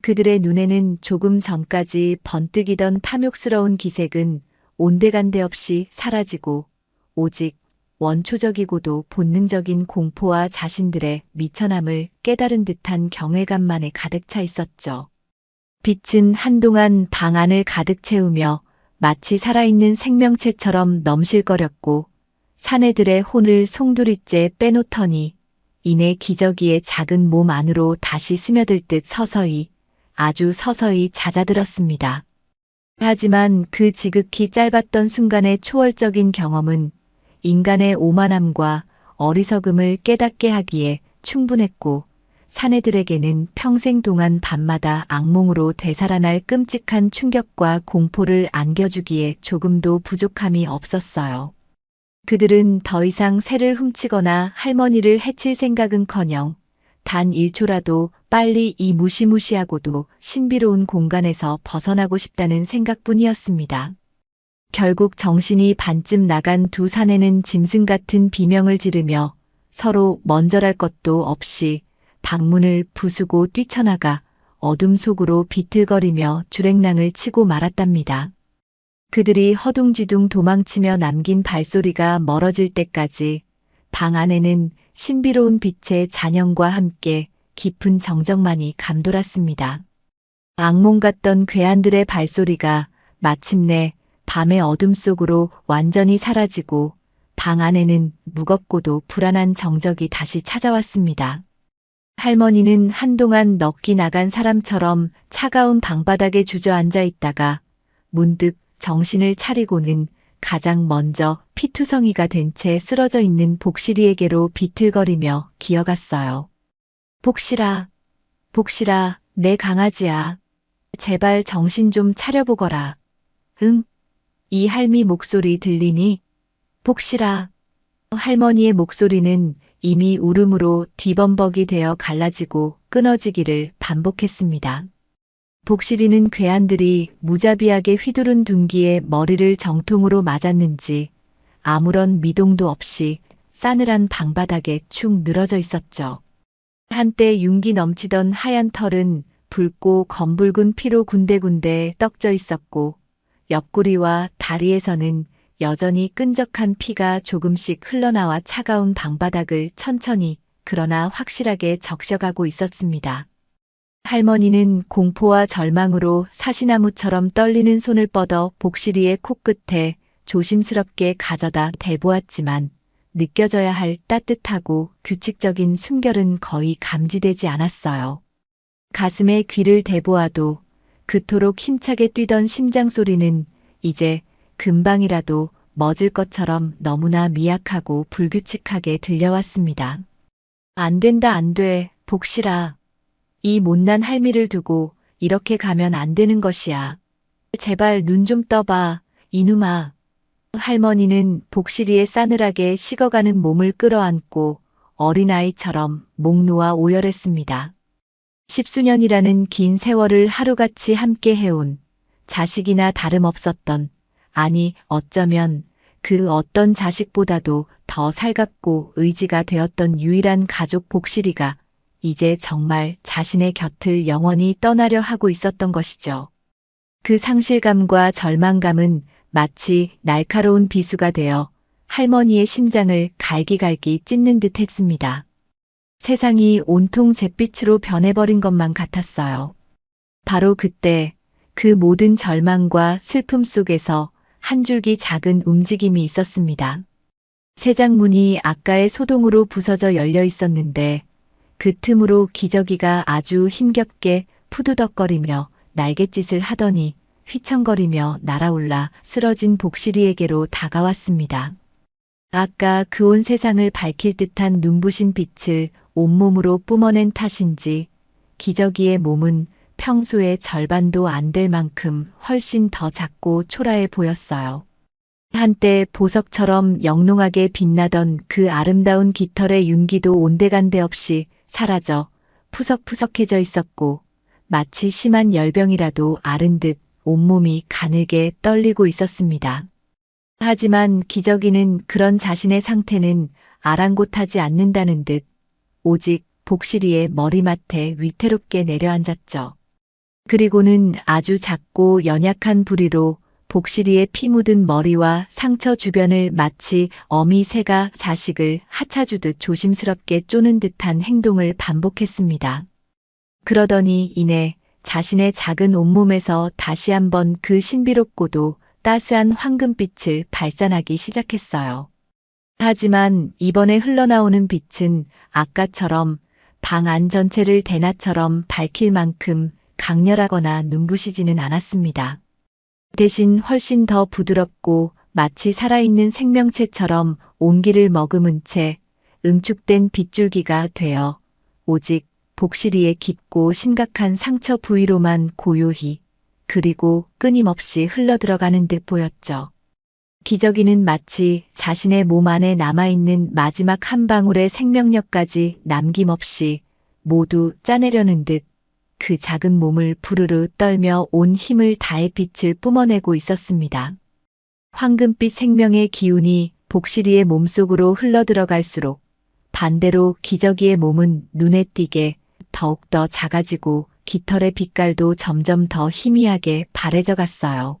그들의 눈에는 조금 전까지 번뜩이던 탐욕스러운 기색은 온데간데 없이 사라지고 오직 원초적이고도 본능적인 공포와 자신들의 미천함을 깨달은 듯한 경외감만에 가득 차 있었죠. 빛은 한동안 방 안을 가득 채우며 마치 살아있는 생명체처럼 넘실거렸고 사내들의 혼을 송두리째 빼놓더니 이내 기저귀의 작은 몸 안으로 다시 스며들 듯 서서히, 아주 서서히 잦아들었습니다. 하지만 그 지극히 짧았던 순간의 초월적인 경험은 인간의 오만함과 어리석음을 깨닫게 하기에 충분했고 사내들에게는 평생 동안 밤마다 악몽으로 되살아날 끔찍한 충격과 공포를 안겨주기에 조금도 부족함이 없었어요. 그들은 더 이상 새를 훔치거나 할머니를 해칠 생각은커녕 단 1초라도 빨리 이 무시무시하고도 신비로운 공간에서 벗어나고 싶다는 생각뿐이었습니다. 결국 정신이 반쯤 나간 두 사내는 짐승 같은 비명을 지르며 서로 먼저랄 것도 없이 방문을 부수고 뛰쳐나가 어둠 속으로 비틀거리며 주랭랑을 치고 말았답니다. 그들이 허둥지둥 도망치며 남긴 발소리가 멀어질 때까지 방 안에는 신비로운 빛의 잔영과 함께 깊은 정적만이 감돌았습니다. 악몽 같던 괴한들의 발소리가 마침내 밤의 어둠 속으로 완전히 사라지고 방 안에는 무겁고도 불안한 정적이 다시 찾아왔습니다. 할머니는 한동안 넋이 나간 사람처럼 차가운 방바닥에 주저앉아 있다가 문득 정신을 차리고는 가장 먼저 피투성이가 된 채 쓰러져 있는 복실이에게로 비틀거리며 기어갔어요. 복실아, 복실아, 내 강아지야. 제발 정신 좀 차려보거라. 응? 이 할미 목소리 들리니? 복실아. 할머니의 목소리는 이미 울음으로 뒤범벅이 되어 갈라지고 끊어지기를 반복했습니다. 복실이는 괴한들이 무자비하게 휘두른 둔기에 머리를 정통으로 맞았는지 아무런 미동도 없이 싸늘한 방바닥에 축 늘어져 있었죠. 한때 윤기 넘치던 하얀 털은 붉고 검붉은 피로 군데군데 떡져 있었고 옆구리와 다리에서는 여전히 끈적한 피가 조금씩 흘러나와 차가운 방바닥을 천천히 그러나 확실하게 적셔가고 있었습니다. 할머니는 공포와 절망으로 사시나무처럼 떨리는 손을 뻗어 복실이의 코끝에 조심스럽게 가져다 대보았지만 느껴져야 할 따뜻하고 규칙적인 숨결은 거의 감지되지 않았어요. 가슴에 귀를 대보아도 그토록 힘차게 뛰던 심장 소리는 이제 금방이라도 멎을 것처럼 너무나 미약하고 불규칙하게 들려왔습니다. 안 된다, 안 돼, 복실아. 이 못난 할미를 두고 이렇게 가면 안 되는 것이야. 제발 눈 좀 떠봐, 이놈아. 할머니는 복실이의 싸늘하게 식어가는 몸을 끌어안고 어린아이처럼 목 놓아 오열했습니다. 십수년이라는 긴 세월을 하루같이 함께 해온 자식이나 다름없었던, 아니 어쩌면 그 어떤 자식보다도 더 살갑고 의지가 되었던 유일한 가족 복실이가 이제 정말 자신의 곁을 영원히 떠나려 하고 있었던 것이죠. 그 상실감과 절망감은 마치 날카로운 비수가 되어 할머니의 심장을 갈기갈기 찢는 듯 했습니다. 세상이 온통 잿빛으로 변해버린 것만 같았어요. 바로 그때 그 모든 절망과 슬픔 속에서 한 줄기 작은 움직임이 있었습니다. 새장문이 아까의 소동으로 부서져 열려 있었는데 그 틈으로 기저귀가 아주 힘겹게 푸드덕거리며 날갯짓을 하더니 휘청거리며 날아올라 쓰러진 복실이에게로 다가왔습니다. 아까 그 온 세상을 밝힐 듯한 눈부신 빛을 온몸으로 뿜어낸 탓인지 기저귀의 몸은 평소의 절반도 안 될 만큼 훨씬 더 작고 초라해 보였어요. 한때 보석처럼 영롱하게 빛나던 그 아름다운 깃털의 윤기도 온데간데 없이 사라져 푸석푸석해져 있었고 마치 심한 열병이라도 앓은 듯 온몸이 가늘게 떨리고 있었습니다. 하지만 기저귀는 그런 자신의 상태는 아랑곳하지 않는다는 듯 오직 복실이의 머리맡에 위태롭게 내려앉았죠. 그리고는 아주 작고 연약한 부리로 복실이의 피 묻은 머리와 상처 주변을 마치 어미 새가 자식을 하차주듯 조심스럽게 쪼는 듯한 행동을 반복했습니다. 그러더니 이내 자신의 작은 온몸에서 다시 한번 그 신비롭고도 따스한 황금빛을 발산하기 시작했어요. 하지만 이번에 흘러나오는 빛은 아까처럼 방 안 전체를 대낮처럼 밝힐 만큼 강렬하거나 눈부시지는 않았습니다. 대신 훨씬 더 부드럽고 마치 살아있는 생명체처럼 온기를 머금은 채 응축된 빗줄기가 되어 오직 복실이의 깊고 심각한 상처 부위로만 고요히 그리고 끊임없이 흘러들어가는 듯 보였죠. 기저귀는 마치 자신의 몸 안에 남아있는 마지막 한 방울의 생명력까지 남김없이 모두 짜내려는 듯 그 작은 몸을 부르르 떨며 온 힘을 다해 빛을 뿜어내고 있었습니다. 황금빛 생명의 기운이 복실이의 몸속으로 흘러들어갈수록 반대로 기저귀의 몸은 눈에 띄게 더욱더 작아지고 깃털의 빛깔도 점점 더 희미하게 바래져 갔어요.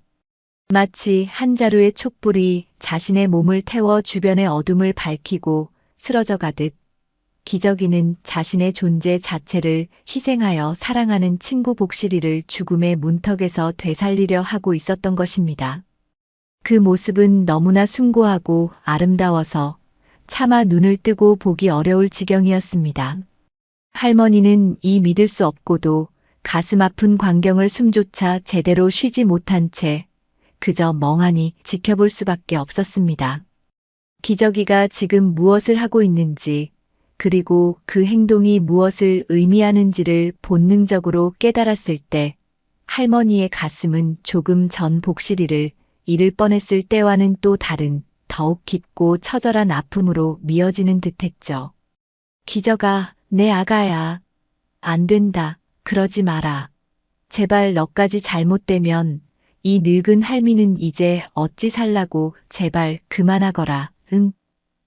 마치 한 자루의 촛불이 자신의 몸을 태워 주변의 어둠을 밝히고 쓰러져 가듯 기저귀는 자신의 존재 자체를 희생하여 사랑하는 친구 복실이를 죽음의 문턱에서 되살리려 하고 있었던 것입니다. 그 모습은 너무나 숭고하고 아름다워서 차마 눈을 뜨고 보기 어려울 지경이었습니다. 할머니는 이 믿을 수 없고도 가슴 아픈 광경을 숨조차 제대로 쉬지 못한 채 그저 멍하니 지켜볼 수밖에 없었습니다. 기저귀가 지금 무엇을 하고 있는지 그리고 그 행동이 무엇을 의미하는지를 본능적으로 깨달았을 때 할머니의 가슴은 조금 전 복실이를 잃을 뻔했을 때와는 또 다른 더욱 깊고 처절한 아픔으로 미어지는 듯했죠. 기저가, 내 아가야. 안 된다. 그러지 마라. 제발 너까지 잘못되면 이 늙은 할미는 이제 어찌 살라고. 제발 그만하거라. 응.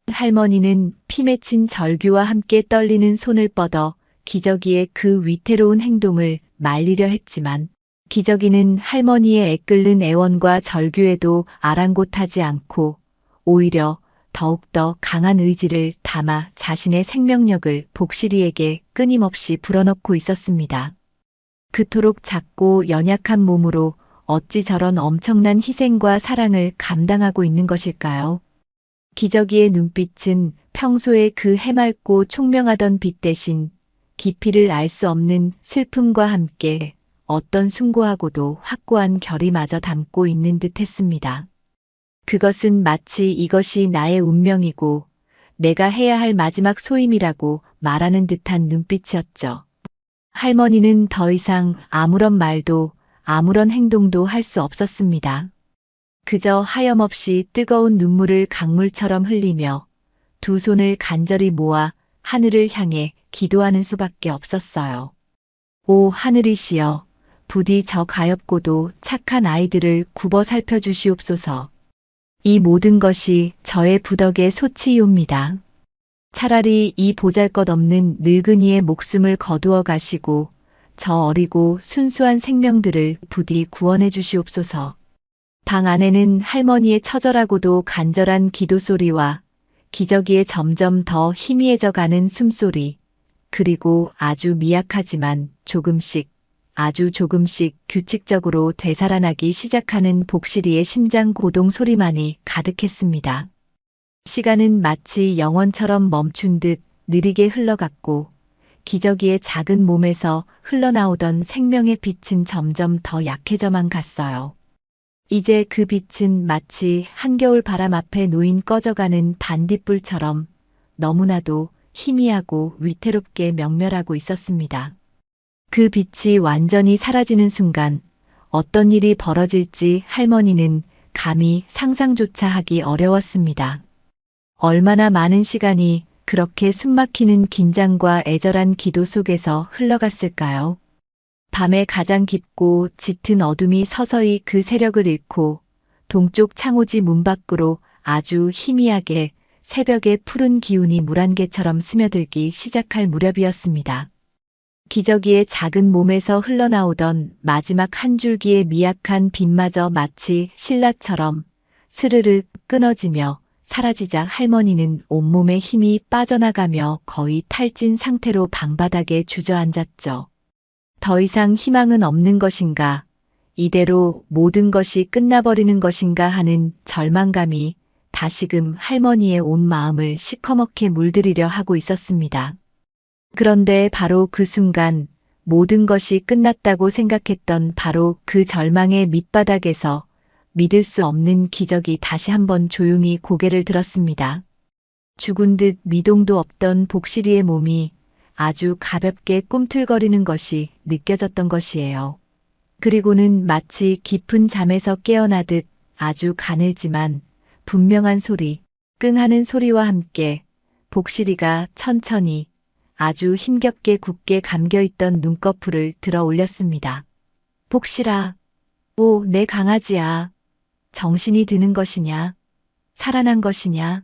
할머니는 피 맺힌 절규와 함께 떨리는 손을 뻗어 기저귀의 그 위태로운 행동을 말리려 했지만 기저귀는 할머니의 애끓는 애원과 절규에도 아랑곳하지 않고 오히려 더욱더 강한 의지를 담아 자신의 생명력을 복실이에게 끊임없이 불어넣고 있었습니다. 그토록 작고 연약한 몸으로 어찌 저런 엄청난 희생과 사랑을 감당하고 있는 것일까요? 기저귀의 눈빛은 평소에 그 해맑고 총명하던 빛 대신 깊이를 알 수 없는 슬픔과 함께 어떤 숭고하고도 확고한 결의마저 담고 있는 듯 했습니다. 그것은 마치 이것이 나의 운명이고 내가 해야 할 마지막 소임이라고 말하는 듯한 눈빛이었죠. 할머니는 더 이상 아무런 말도 아무런 행동도 할 수 없었습니다. 그저 하염없이 뜨거운 눈물을 강물처럼 흘리며 두 손을 간절히 모아 하늘을 향해 기도하는 수밖에 없었어요. 오 하늘이시여, 부디 저 가엾고도 착한 아이들을 굽어 살펴주시옵소서. 이 모든 것이 저의 부덕의 소치이옵니다. 차라리 이 보잘것없는 늙은이의 목숨을 거두어 가시고 저 어리고 순수한 생명들을 부디 구원해 주시옵소서. 방 안에는 할머니의 처절하고도 간절한 기도 소리와 기저귀에 점점 더 희미해져 가는 숨소리, 그리고 아주 미약하지만 조금씩, 아주 조금씩 규칙적으로 되살아나기 시작하는 복실이의 심장 고동 소리만이 가득했습니다. 시간은 마치 영원처럼 멈춘 듯 느리게 흘러갔고 기저귀의 작은 몸에서 흘러나오던 생명의 빛은 점점 더 약해져만 갔어요. 이제 그 빛은 마치 한겨울 바람 앞에 놓인 꺼져가는 반딧불처럼 너무나도 희미하고 위태롭게 명멸하고 있었습니다. 그 빛이 완전히 사라지는 순간 어떤 일이 벌어질지 할머니는 감히 상상조차 하기 어려웠습니다. 얼마나 많은 시간이 그렇게 숨막히는 긴장과 애절한 기도 속에서 흘러갔을까요? 밤의 가장 깊고 짙은 어둠이 서서히 그 세력을 잃고 동쪽 창호지 문 밖으로 아주 희미하게 새벽의 푸른 기운이 물안개처럼 스며들기 시작할 무렵이었습니다. 기저귀의 작은 몸에서 흘러나오던 마지막 한 줄기의 미약한 빛마저 마치 신라처럼 스르르 끊어지며 사라지자 할머니는 온몸에 힘이 빠져나가며 거의 탈진 상태로 방바닥에 주저앉았죠. 더 이상 희망은 없는 것인가, 이대로 모든 것이 끝나버리는 것인가 하는 절망감이 다시금 할머니의 온 마음을 시커멓게 물들이려 하고 있었습니다. 그런데 바로 그 순간 모든 것이 끝났다고 생각했던 바로 그 절망의 밑바닥에서 믿을 수 없는 기적이 다시 한번 조용히 고개를 들었습니다. 죽은 듯 미동도 없던 복실이의 몸이 아주 가볍게 꿈틀거리는 것이 느껴졌던 것이에요. 그리고는 마치 깊은 잠에서 깨어나듯 아주 가늘지만 분명한 소리, 끙하는 소리와 함께 복실이가 천천히 아주 힘겹게 굳게 감겨있던 눈꺼풀을 들어 올렸습니다. 복실아, 오, 내 강아지야. 정신이 드는 것이냐? 살아난 것이냐?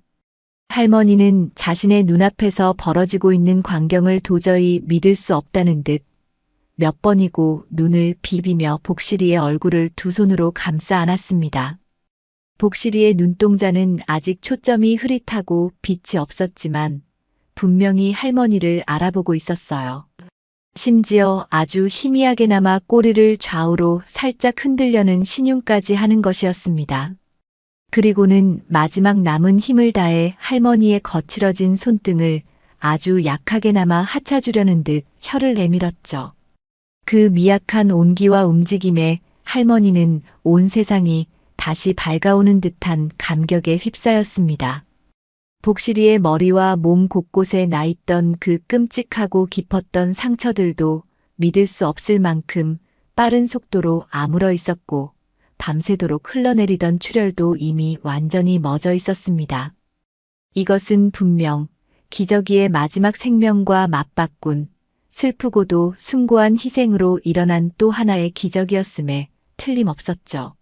할머니는 자신의 눈앞에서 벌어지고 있는 광경을 도저히 믿을 수 없다는 듯 몇 번이고 눈을 비비며 복실이의 얼굴을 두 손으로 감싸 안았습니다. 복실이의 눈동자는 아직 초점이 흐릿하고 빛이 없었지만 분명히 할머니를 알아보고 있었어요. 심지어 아주 희미하게나마 꼬리를 좌우로 살짝 흔들려는 신용까지 하는 것이었습니다. 그리고는 마지막 남은 힘을 다해 할머니의 거칠어진 손등을 아주 약하게나마 하차주려는 듯 혀를 내밀었죠. 그 미약한 온기와 움직임에 할머니는 온 세상이 다시 밝아오는 듯한 감격에 휩싸였습니다. 복실이의 머리와 몸 곳곳에 나 있던 그 끔찍하고 깊었던 상처들도 믿을 수 없을 만큼 빠른 속도로 아물어 있었고 밤새도록 흘러내리던 출혈도 이미 완전히 멎어 있었습니다. 이것은 분명 기저귀의 마지막 생명과 맞바꾼 슬프고도 숭고한 희생으로 일어난 또 하나의 기적이었음에 틀림없었죠.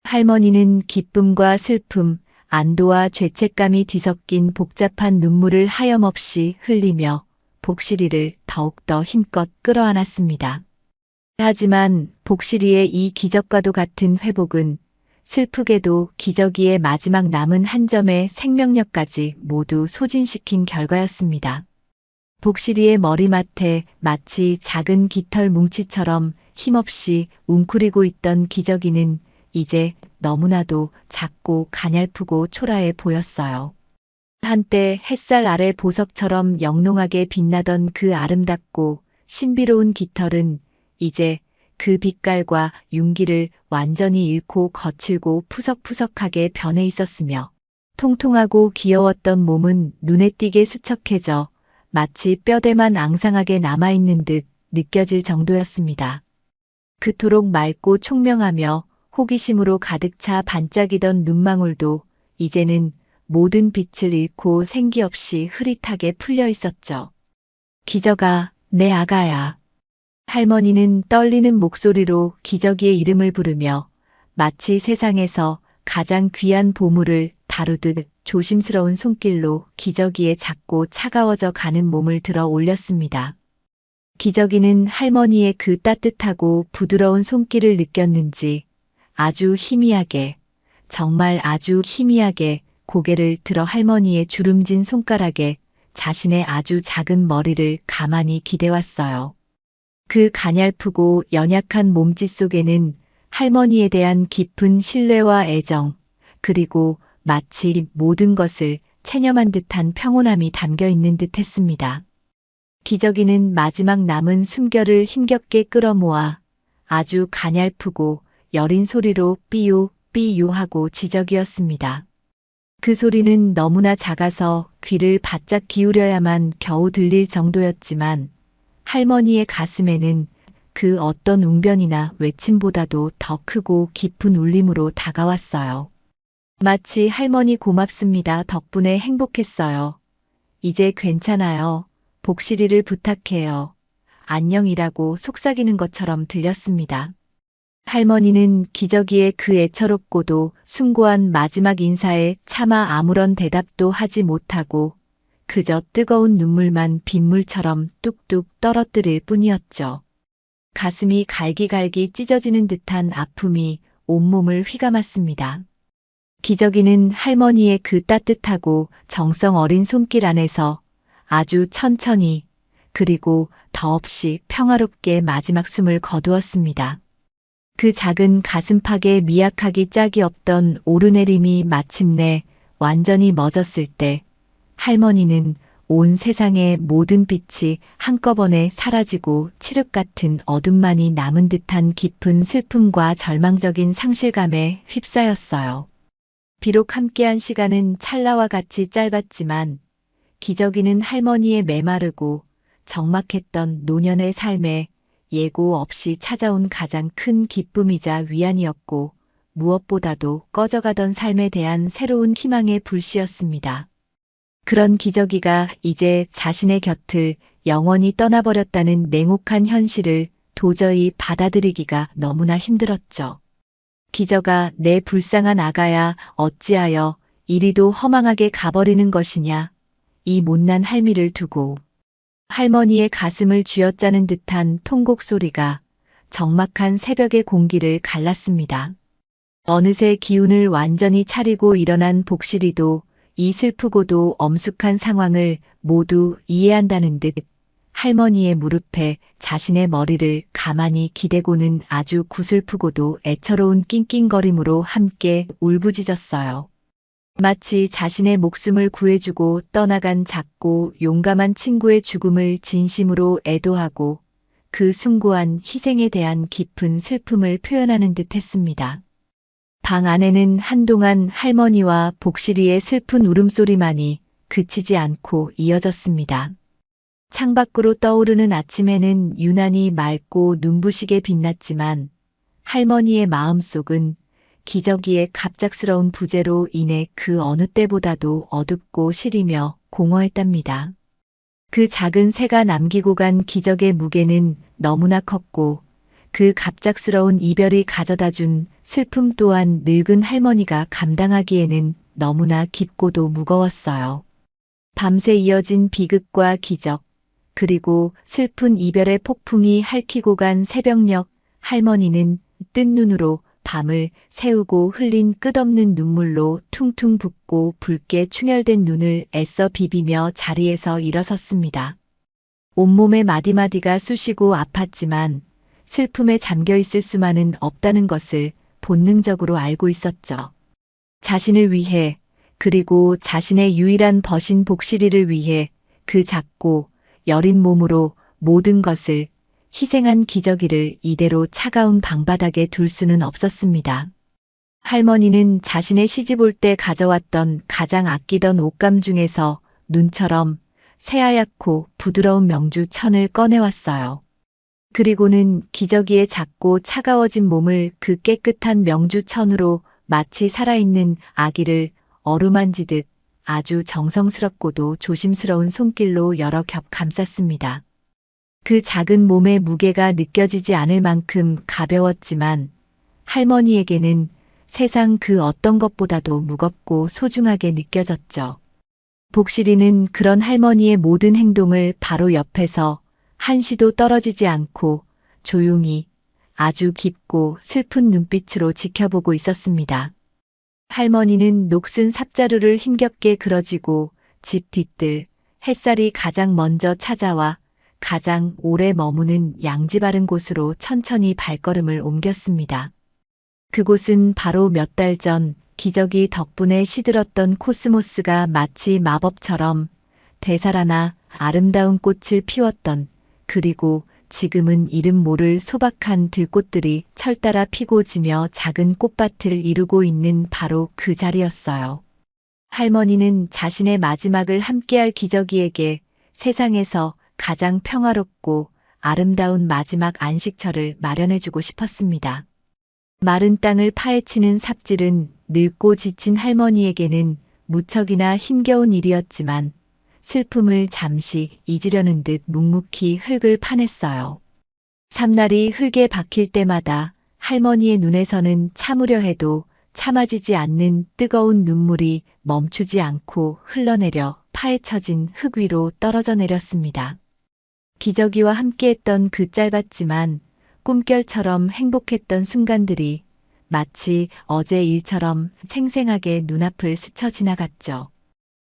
할머니는 기쁨과 슬픔, 안도와 죄책감이 뒤섞인 복잡한 눈물을 하염없이 흘리며 복실이를 더욱더 힘껏 끌어안았습니다. 하지만 복실이의 이 기적과도 같은 회복은 슬프게도 기저귀의 마지막 남은 한 점의 생명력까지 모두 소진시킨 결과였습니다. 복실이의 머리맡에 마치 작은 깃털 뭉치처럼 힘없이 웅크리고 있던 기저귀는 이제 너무나도 작고 가냘프고 초라해 보였어요. 한때 햇살 아래 보석처럼 영롱하게 빛나던 그 아름답고 신비로운 깃털은 이제 그 빛깔과 윤기를 완전히 잃고 거칠고 푸석푸석하게 변해 있었으며 통통하고 귀여웠던 몸은 눈에 띄게 수척해져 마치 뼈대만 앙상하게 남아있는 듯 느껴질 정도였습니다. 그토록 맑고 총명하며 호기심으로 가득 차 반짝이던 눈망울도 이제는 모든 빛을 잃고 생기 없이 흐릿하게 풀려 있었죠. 기저가, 내 아가야. 할머니는 떨리는 목소리로 기저귀의 이름을 부르며 마치 세상에서 가장 귀한 보물을 다루듯 조심스러운 손길로 기저귀에 작고 차가워져 가는 몸을 들어 올렸습니다. 기저귀는 할머니의 그 따뜻하고 부드러운 손길을 느꼈는지 아주 희미하게, 정말 아주 희미하게 고개를 들어 할머니의 주름진 손가락에 자신의 아주 작은 머리를 가만히 기대왔어요. 그 가냘프고 연약한 몸짓 속에는 할머니에 대한 깊은 신뢰와 애정, 그리고 마치 모든 것을 체념한 듯한 평온함이 담겨 있는 듯 했습니다. 기저귀는 마지막 남은 숨결을 힘겹게 끌어모아 아주 가냘프고 여린 소리로 삐요, 삐요 하고 지저귀었습니다. 그 소리는 너무나 작아서 귀를 바짝 기울여야만 겨우 들릴 정도였지만 할머니의 가슴에는 그 어떤 웅변이나 외침보다도 더 크고 깊은 울림으로 다가왔어요. 마치 할머니 고맙습니다. 덕분에 행복했어요. 이제 괜찮아요. 복실이를 부탁해요. 안녕이라고 속삭이는 것처럼 들렸습니다. 할머니는 기저귀의 그 애처롭고도 숭고한 마지막 인사에 차마 아무런 대답도 하지 못하고 그저 뜨거운 눈물만 빗물처럼 뚝뚝 떨어뜨릴 뿐이었죠. 가슴이 갈기갈기 찢어지는 듯한 아픔이 온몸을 휘감았습니다. 기저귀는 할머니의 그 따뜻하고 정성 어린 손길 안에서 아주 천천히 그리고 더없이 평화롭게 마지막 숨을 거두었습니다. 그 작은 가슴팍에 미약하기 짝이 없던 오르내림이 마침내 완전히 멎었을 때 할머니는 온 세상의 모든 빛이 한꺼번에 사라지고 칠흑 같은 어둠만이 남은 듯한 깊은 슬픔과 절망적인 상실감에 휩싸였어요. 비록 함께한 시간은 찰나와 같이 짧았지만 기저귀는 할머니의 메마르고 적막했던 노년의 삶에 예고 없이 찾아온 가장 큰 기쁨이자 위안이었고 무엇보다도 꺼져가던 삶에 대한 새로운 희망의 불씨였습니다. 그런 기저귀가 이제 자신의 곁을 영원히 떠나버렸다는 냉혹한 현실을 도저히 받아들이기가 너무나 힘들었죠. 기저가 내 불쌍한 아가야 어찌하여 이리도 허망하게 가버리는 것이냐. 이 못난 할미를 두고. 할머니의 가슴을 쥐어짜는 듯한 통곡 소리가 적막한 새벽의 공기를 갈랐습니다. 어느새 기운을 완전히 차리고 일어난 복실이도 이 슬프고도 엄숙한 상황을 모두 이해한다는 듯 할머니의 무릎에 자신의 머리를 가만히 기대고는 아주 구슬프고도 애처로운 낑낑거림으로 함께 울부짖었어요. 마치 자신의 목숨을 구해주고 떠나간 작고 용감한 친구의 죽음을 진심으로 애도하고 그 숭고한 희생에 대한 깊은 슬픔을 표현하는 듯 했습니다. 방 안에는 한동안 할머니와 복실이의 슬픈 울음소리만이 그치지 않고 이어졌습니다. 창밖으로 떠오르는 아침에는 유난히 맑고 눈부시게 빛났지만 할머니의 마음속은 기저귀의 갑작스러운 부재로 인해 그 어느 때보다도 어둡고 시리며 공허했답니다. 그 작은 새가 남기고 간 기적의 무게는 너무나 컸고 그 갑작스러운 이별이 가져다준 슬픔 또한 늙은 할머니가 감당하기에는 너무나 깊고도 무거웠어요. 밤새 이어진 비극과 기적, 그리고 슬픈 이별의 폭풍이 핥히고 간 새벽녘 할머니는 뜬 눈으로 밤을 새우고 흘린 끝없는 눈물로 퉁퉁 붓고 붉게 충혈된 눈을 애써 비비며 자리에서 일어섰습니다. 온몸의 마디마디가 쑤시고 아팠지만 슬픔에 잠겨 있을 수만은 없다는 것을 본능적으로 알고 있었죠. 자신을 위해, 그리고 자신의 유일한 벗인 복실이를 위해 그 작고 여린 몸으로 모든 것을 희생한 기저귀를 이대로 차가운 방바닥에 둘 수는 없었습니다. 할머니는 자신의 시집 올 때 가져왔던 가장 아끼던 옷감 중에서 눈처럼 새하얗고 부드러운 명주 천을 꺼내왔어요. 그리고는 기저귀의 작고 차가워진 몸을 그 깨끗한 명주 천으로 마치 살아있는 아기를 어루만지듯 아주 정성스럽고도 조심스러운 손길로 여러 겹 감쌌습니다. 그 작은 몸의 무게가 느껴지지 않을 만큼 가벼웠지만 할머니에게는 세상 그 어떤 것보다도 무겁고 소중하게 느껴졌죠. 복실이는 그런 할머니의 모든 행동을 바로 옆에서 한시도 떨어지지 않고 조용히 아주 깊고 슬픈 눈빛으로 지켜보고 있었습니다. 할머니는 녹슨 삽자루를 힘겹게 그려지고 집 뒤뜰 햇살이 가장 먼저 찾아와 가장 오래 머무는 양지 바른 곳으로 천천히 발걸음을 옮겼습니다. 그곳은 바로 몇 달 전 기저귀 덕분에 시들었던 코스모스가 마치 마법처럼 되살아나 아름다운 꽃을 피웠던, 그리고 지금은 이름 모를 소박한 들꽃들이 철따라 피고 지며 작은 꽃밭을 이루고 있는 바로 그 자리였어요. 할머니는 자신의 마지막을 함께할 기저귀에게 세상에서 가장 평화롭고 아름다운 마지막 안식처를 마련해주고 싶었습니다. 마른 땅을 파헤치는 삽질은 늙고 지친 할머니에게는 무척이나 힘겨운 일이었지만 슬픔을 잠시 잊으려는 듯 묵묵히 흙을 파냈어요. 삼날이 흙에 박힐 때마다 할머니의 눈에서는 참으려 해도 참아지지 않는 뜨거운 눈물이 멈추지 않고 흘러내려 파헤쳐진 흙 위로 떨어져 내렸습니다. 기저귀와 함께했던 그 짧았지만 꿈결처럼 행복했던 순간들이 마치 어제 일처럼 생생하게 눈앞을 스쳐 지나갔죠.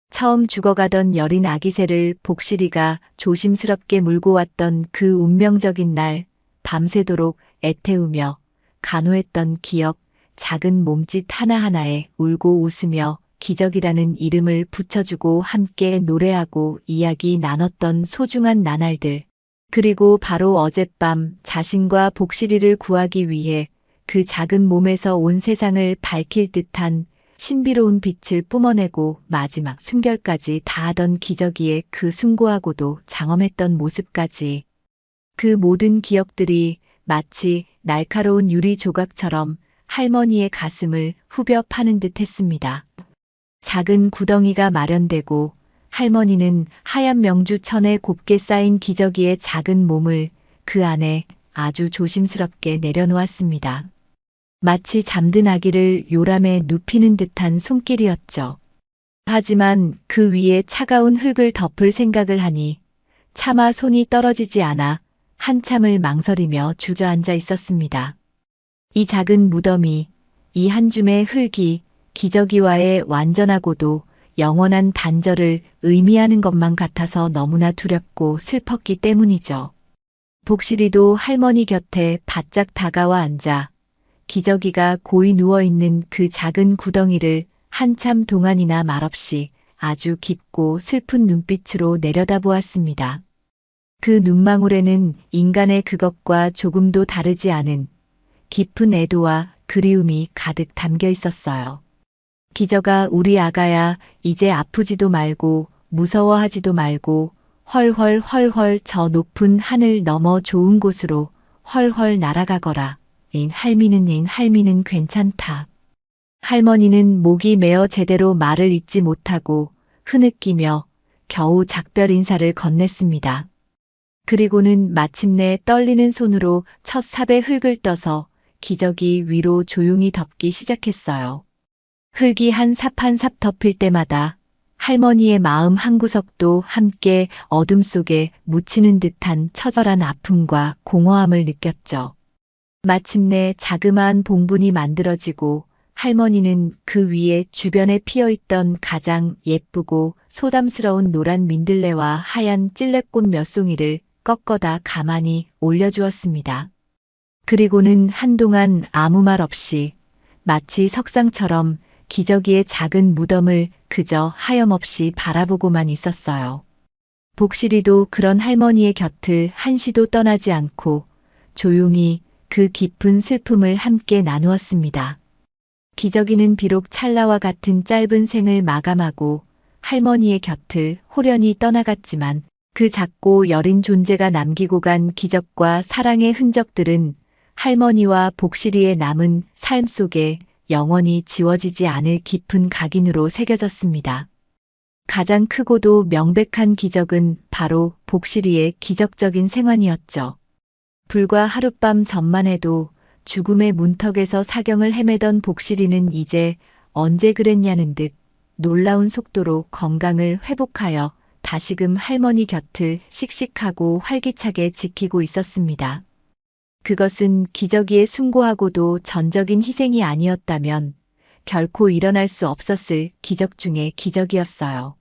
처음 죽어가던 여린 아기새를 복실이가 조심스럽게 물고 왔던 그 운명적인 날, 밤새도록 애태우며 간호했던 기억, 작은 몸짓 하나하나에 울고 웃으며 기적이라는 이름을 붙여주고 함께 노래하고 이야기 나눴던 소중한 나날들. 그리고 바로 어젯밤 자신과 복실이를 구하기 위해 그 작은 몸에서 온 세상을 밝힐 듯한 신비로운 빛을 뿜어내고 마지막 숨결까지 다하던 기저귀의 그 숭고하고도 장엄했던 모습까지, 그 모든 기억들이 마치 날카로운 유리 조각처럼 할머니의 가슴을 후벼 파는 듯 했습니다. 작은 구덩이가 마련되고 할머니는 하얀 명주천에 곱게 쌓인 기저귀의 작은 몸을 그 안에 아주 조심스럽게 내려놓았습니다. 마치 잠든 아기를 요람에 눕히는 듯한 손길이었죠. 하지만 그 위에 차가운 흙을 덮을 생각을 하니 차마 손이 떨어지지 않아 한참을 망설이며 주저앉아 있었습니다. 이 작은 무덤이, 이 한 줌의 흙이 기저귀와의 완전하고도 영원한 단절을 의미하는 것만 같아서 너무나 두렵고 슬펐기 때문이죠. 복실이도 할머니 곁에 바짝 다가와 앉아 기저귀가 고이 누워있는 그 작은 구덩이를 한참 동안이나 말없이 아주 깊고 슬픈 눈빛으로 내려다보았습니다. 그 눈망울에는 인간의 그것과 조금도 다르지 않은 깊은 애도와 그리움이 가득 담겨 있었어요. 기저가 우리 아가야, 이제 아프지도 말고 무서워하지도 말고 헐헐헐헐 저 높은 하늘 너머 좋은 곳으로 헐헐 날아가거라. 할미는 괜찮다. 할머니는 목이 메어 제대로 말을 잇지 못하고 흐느끼며 겨우 작별 인사를 건넸습니다. 그리고는 마침내 떨리는 손으로 첫 삽에 흙을 떠서 기저귀 위로 조용히 덮기 시작했어요. 흙이 한 삽 한 삽 덮일 때마다 할머니의 마음 한구석도 함께 어둠 속에 묻히는 듯한 처절한 아픔과 공허함을 느꼈죠. 마침내 자그마한 봉분이 만들어지고 할머니는 그 위에 주변에 피어있던 가장 예쁘고 소담스러운 노란 민들레와 하얀 찔레꽃 몇 송이를 꺾어다 가만히 올려주었습니다. 그리고는 한동안 아무 말 없이 마치 석상처럼 기저귀의 작은 무덤을 그저 하염없이 바라보고만 있었어요. 복실이도 그런 할머니의 곁을 한시도 떠나지 않고 조용히 그 깊은 슬픔을 함께 나누었습니다. 기저귀는 비록 찰나와 같은 짧은 생을 마감하고 할머니의 곁을 호련히 떠나갔지만 그 작고 여린 존재가 남기고 간 기적과 사랑의 흔적들은 할머니와 복실이의 남은 삶 속에 영원히 지워지지 않을 깊은 각인으로 새겨졌습니다. 가장 크고도 명백한 기적은 바로 복실이의 기적적인 생환이었죠. 불과 하룻밤 전만 해도 죽음의 문턱에서 사경을 헤매던 복실이는 이제 언제 그랬냐는 듯 놀라운 속도로 건강을 회복하여 다시금 할머니 곁을 씩씩하고 활기차게 지키고 있었습니다. 그것은 기저귀의 숭고하고도 전적인 희생이 아니었다면 결코 일어날 수 없었을 기적 중의 기적이었어요.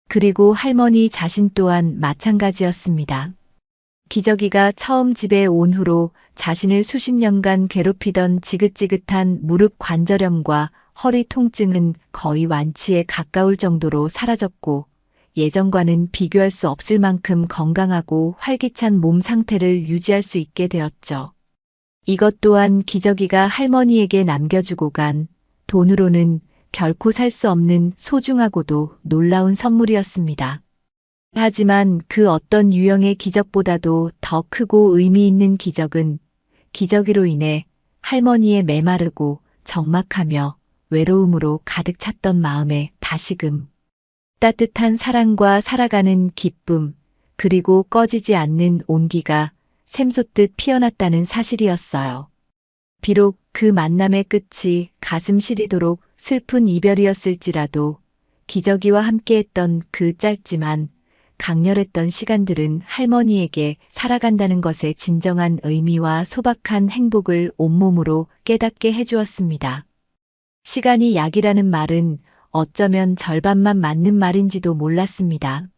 그리고 할머니 자신 또한 마찬가지였습니다. 기저귀가 처음 집에 온 후로 자신을 수십 년간 괴롭히던 지긋지긋한 무릎 관절염과 허리 통증은 거의 완치에 가까울 정도로 사라졌고 예전과는 비교할 수 없을 만큼 건강하고 활기찬 몸 상태를 유지할 수 있게 되었죠. 이것 또한 기저귀가 할머니에게 남겨주고 간 돈으로는 결코 살 수 없는 소중하고도 놀라운 선물이었습니다. 하지만 그 어떤 유형의 기적보다도 더 크고 의미 있는 기적은 기저귀로 인해 할머니의 메마르고 적막하며 외로움으로 가득 찼던 마음에 다시금 따뜻한 사랑과 살아가는 기쁨, 그리고 꺼지지 않는 온기가 샘솟듯 피어났다는 사실이었어요. 비록 그 만남의 끝이 가슴 시리도록 슬픈 이별이었을지라도 기저귀와 함께했던 그 짧지만 강렬했던 시간들은 할머니에게 살아간다는 것의 진정한 의미와 소박한 행복을 온몸으로 깨닫게 해주었습니다. 시간이 약이라는 말은 어쩌면 절반만 맞는 말인지도 몰랐습니다.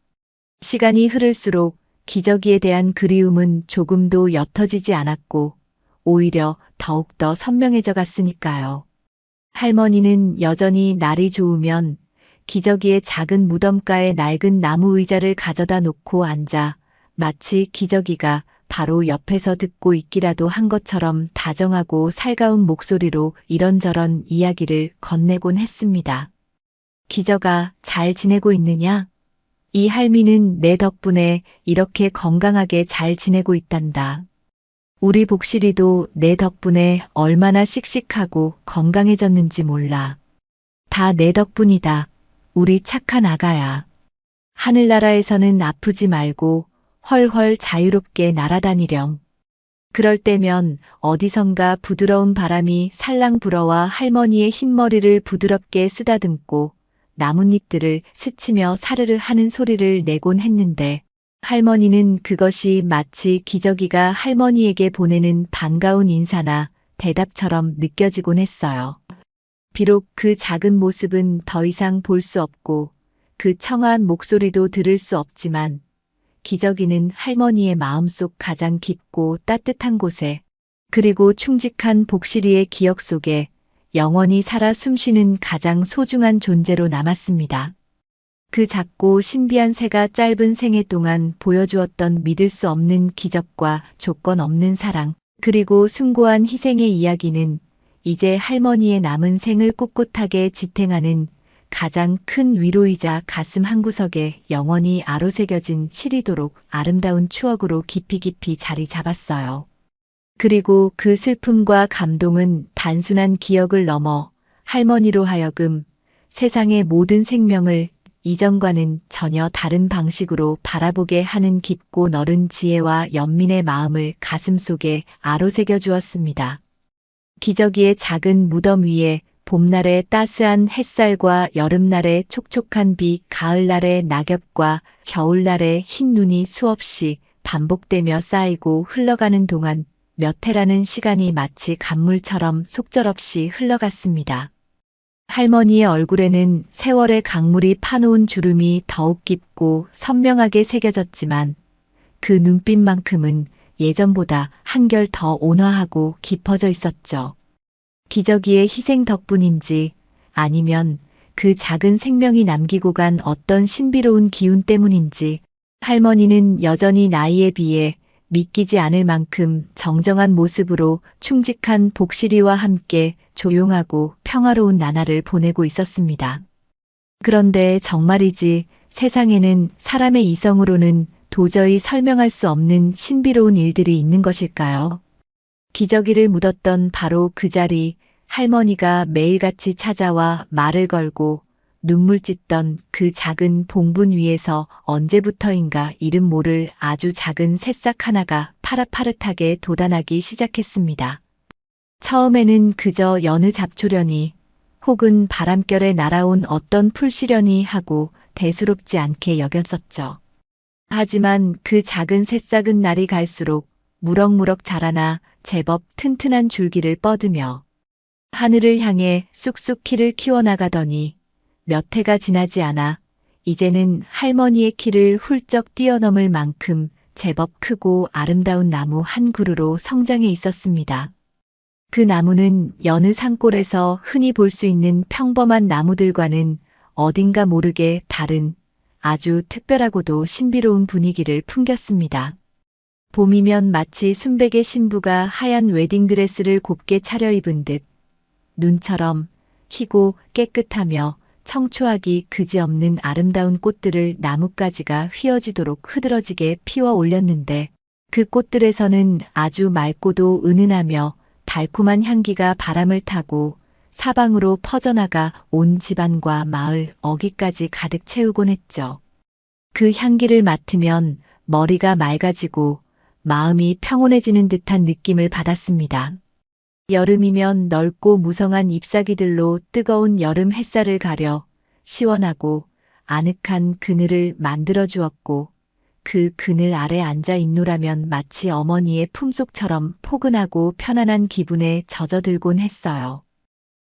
시간이 흐를수록 기저귀에 대한 그리움은 조금도 옅어지지 않았고 오히려 더욱더 선명해져 갔으니까요. 할머니는 여전히 날이 좋으면 기저귀의 작은 무덤가에 낡은 나무 의자를 가져다 놓고 앉아 마치 기저귀가 바로 옆에서 듣고 있기라도 한 것처럼 다정하고 살가운 목소리로 이런저런 이야기를 건네곤 했습니다. 기저가 잘 지내고 있느냐? 이 할미는 내 덕분에 이렇게 건강하게 잘 지내고 있단다. 우리 복실이도 내 덕분에 얼마나 씩씩하고 건강해졌는지 몰라. 다 내 덕분이다. 우리 착한 아가야. 하늘나라에서는 아프지 말고 헐헐 자유롭게 날아다니렴. 그럴 때면 어디선가 부드러운 바람이 살랑 불어와 할머니의 흰머리를 부드럽게 쓰다듬고 나뭇잎들을 스치며 사르르 하는 소리를 내곤 했는데 할머니는 그것이 마치 기저귀가 할머니에게 보내는 반가운 인사나 대답처럼 느껴지곤 했어요. 비록 그 작은 모습은 더 이상 볼 수 없고 그 청아한 목소리도 들을 수 없지만 기저귀는 할머니의 마음속 가장 깊고 따뜻한 곳에 그리고 충직한 복실이의 기억 속에 영원히 살아 숨쉬는 가장 소중한 존재로 남았습니다. 그 작고 신비한 새가 짧은 생애 동안 보여주었던 믿을 수 없는 기적과 조건 없는 사랑, 그리고 숭고한 희생의 이야기는 이제 할머니의 남은 생을 꿋꿋하게 지탱하는 가장 큰 위로이자 가슴 한구석에 영원히 아로새겨진 시리도록 아름다운 추억으로 깊이 깊이 자리 잡았어요. 그리고 그 슬픔과 감동은 단순한 기억을 넘어 할머니로 하여금 세상의 모든 생명을 이전과는 전혀 다른 방식으로 바라보게 하는 깊고 너른 지혜와 연민의 마음을 가슴속에 아로새겨 주었습니다. 기저귀의 작은 무덤 위에 봄날의 따스한 햇살과 여름날의 촉촉한 비, 가을날의 낙엽과 겨울날의 흰 눈이 수없이 반복되며 쌓이고 흘러가는 동안 몇 해라는 시간이 마치 간물처럼 속절없이 흘러갔습니다. 할머니의 얼굴에는 세월의 강물이 파놓은 주름이 더욱 깊고 선명하게 새겨졌지만 그 눈빛만큼은 예전보다 한결 더 온화하고 깊어져 있었죠. 기저귀의 희생 덕분인지 아니면 그 작은 생명이 남기고 간 어떤 신비로운 기운 때문인지 할머니는 여전히 나이에 비해 믿기지 않을 만큼 정정한 모습으로 충직한 복실이와 함께 조용하고 평화로운 나날을 보내고 있었습니다. 그런데 정말이지 세상에는 사람의 이성으로는 도저히 설명할 수 없는 신비로운 일들이 있는 것일까요? 기저귀를 묻었던 바로 그 자리, 할머니가 매일같이 찾아와 말을 걸고 눈물 찢던 그 작은 봉분 위에서 언제부터인가 이름 모를 아주 작은 새싹 하나가 파릇파릇하게 돋아나기 시작했습니다. 처음에는 그저 여느 잡초려니 혹은 바람결에 날아온 어떤 풀시려니 하고 대수롭지 않게 여겼었죠. 하지만 그 작은 새싹은 날이 갈수록 무럭무럭 자라나 제법 튼튼한 줄기를 뻗으며 하늘을 향해 쑥쑥 키를 키워나가더니 몇 해가 지나지 않아 이제는 할머니의 키를 훌쩍 뛰어넘을 만큼 제법 크고 아름다운 나무 한 그루로 성장해 있었습니다. 그 나무는 여느 산골에서 흔히 볼 수 있는 평범한 나무들과는 어딘가 모르게 다른 아주 특별하고도 신비로운 분위기를 풍겼습니다. 봄이면 마치 순백의 신부가 하얀 웨딩드레스를 곱게 차려입은 듯 눈처럼 희고 깨끗하며 청초하기 그지없는 아름다운 꽃들을 나뭇가지가 휘어지도록 흐드러지게 피워 올렸는데 그 꽃들에서는 아주 맑고도 은은하며 달콤한 향기가 바람을 타고 사방으로 퍼져나가 온 집안과 마을 어귀까지 가득 채우곤 했죠. 그 향기를 맡으면 머리가 맑아지고 마음이 평온해지는 듯한 느낌을 받았습니다. 여름이면 넓고 무성한 잎사귀들로 뜨거운 여름 햇살을 가려 시원하고 아늑한 그늘을 만들어 주었고 그 그늘 아래 앉아 있노라면 마치 어머니의 품속처럼 포근하고 편안한 기분에 젖어들곤 했어요.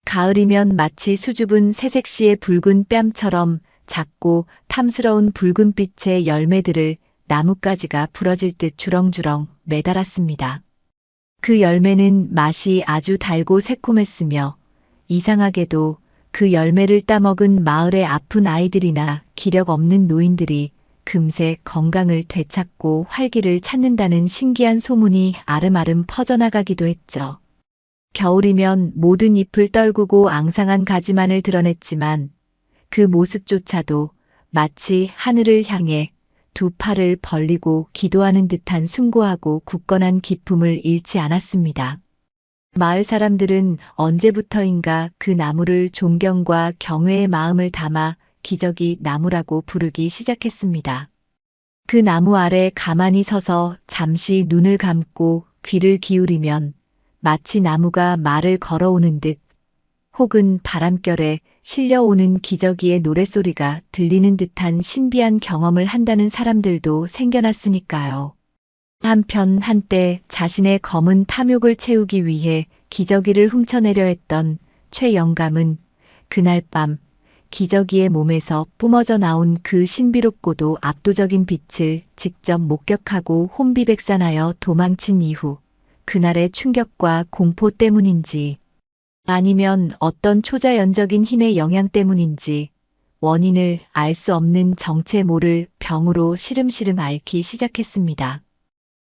가을이면 마치 수줍은 새색시의 붉은 뺨처럼 작고 탐스러운 붉은빛의 열매들을 나뭇가지가 부러질 듯 주렁주렁 매달았습니다. 그 열매는 맛이 아주 달고 새콤했으며 이상하게도 그 열매를 따먹은 마을의 아픈 아이들이나 기력 없는 노인들이 금세 건강을 되찾고 활기를 찾는다는 신기한 소문이 아름아름 퍼져나가기도 했죠. 겨울이면 모든 잎을 떨구고 앙상한 가지만을 드러냈지만 그 모습조차도 마치 하늘을 향해 두 팔을 벌리고 기도하는 듯한 숭고하고 굳건한 기품을 잃지 않았습니다. 마을 사람들은 언제부터인가 그 나무를 존경과 경외의 마음을 담아 기저귀 나무라고 부르기 시작했습니다. 그 나무 아래 가만히 서서 잠시 눈을 감고 귀를 기울이면 마치 나무가 말을 걸어오는 듯 혹은 바람결에 실려오는 기저귀의 노랫소리가 들리는 듯한 신비한 경험을 한다는 사람들도 생겨났으니까요. 한편 한때 자신의 검은 탐욕을 채우기 위해 기저귀를 훔쳐내려 했던 최 영감은 그날 밤 기저귀의 몸에서 뿜어져 나온 그 신비롭고도 압도적인 빛을 직접 목격하고 혼비백산하여 도망친 이후 그날의 충격과 공포 때문인지 아니면 어떤 초자연적인 힘의 영향 때문인지 원인을 알 수 없는 정체 모를 병으로 시름시름 앓기 시작했습니다.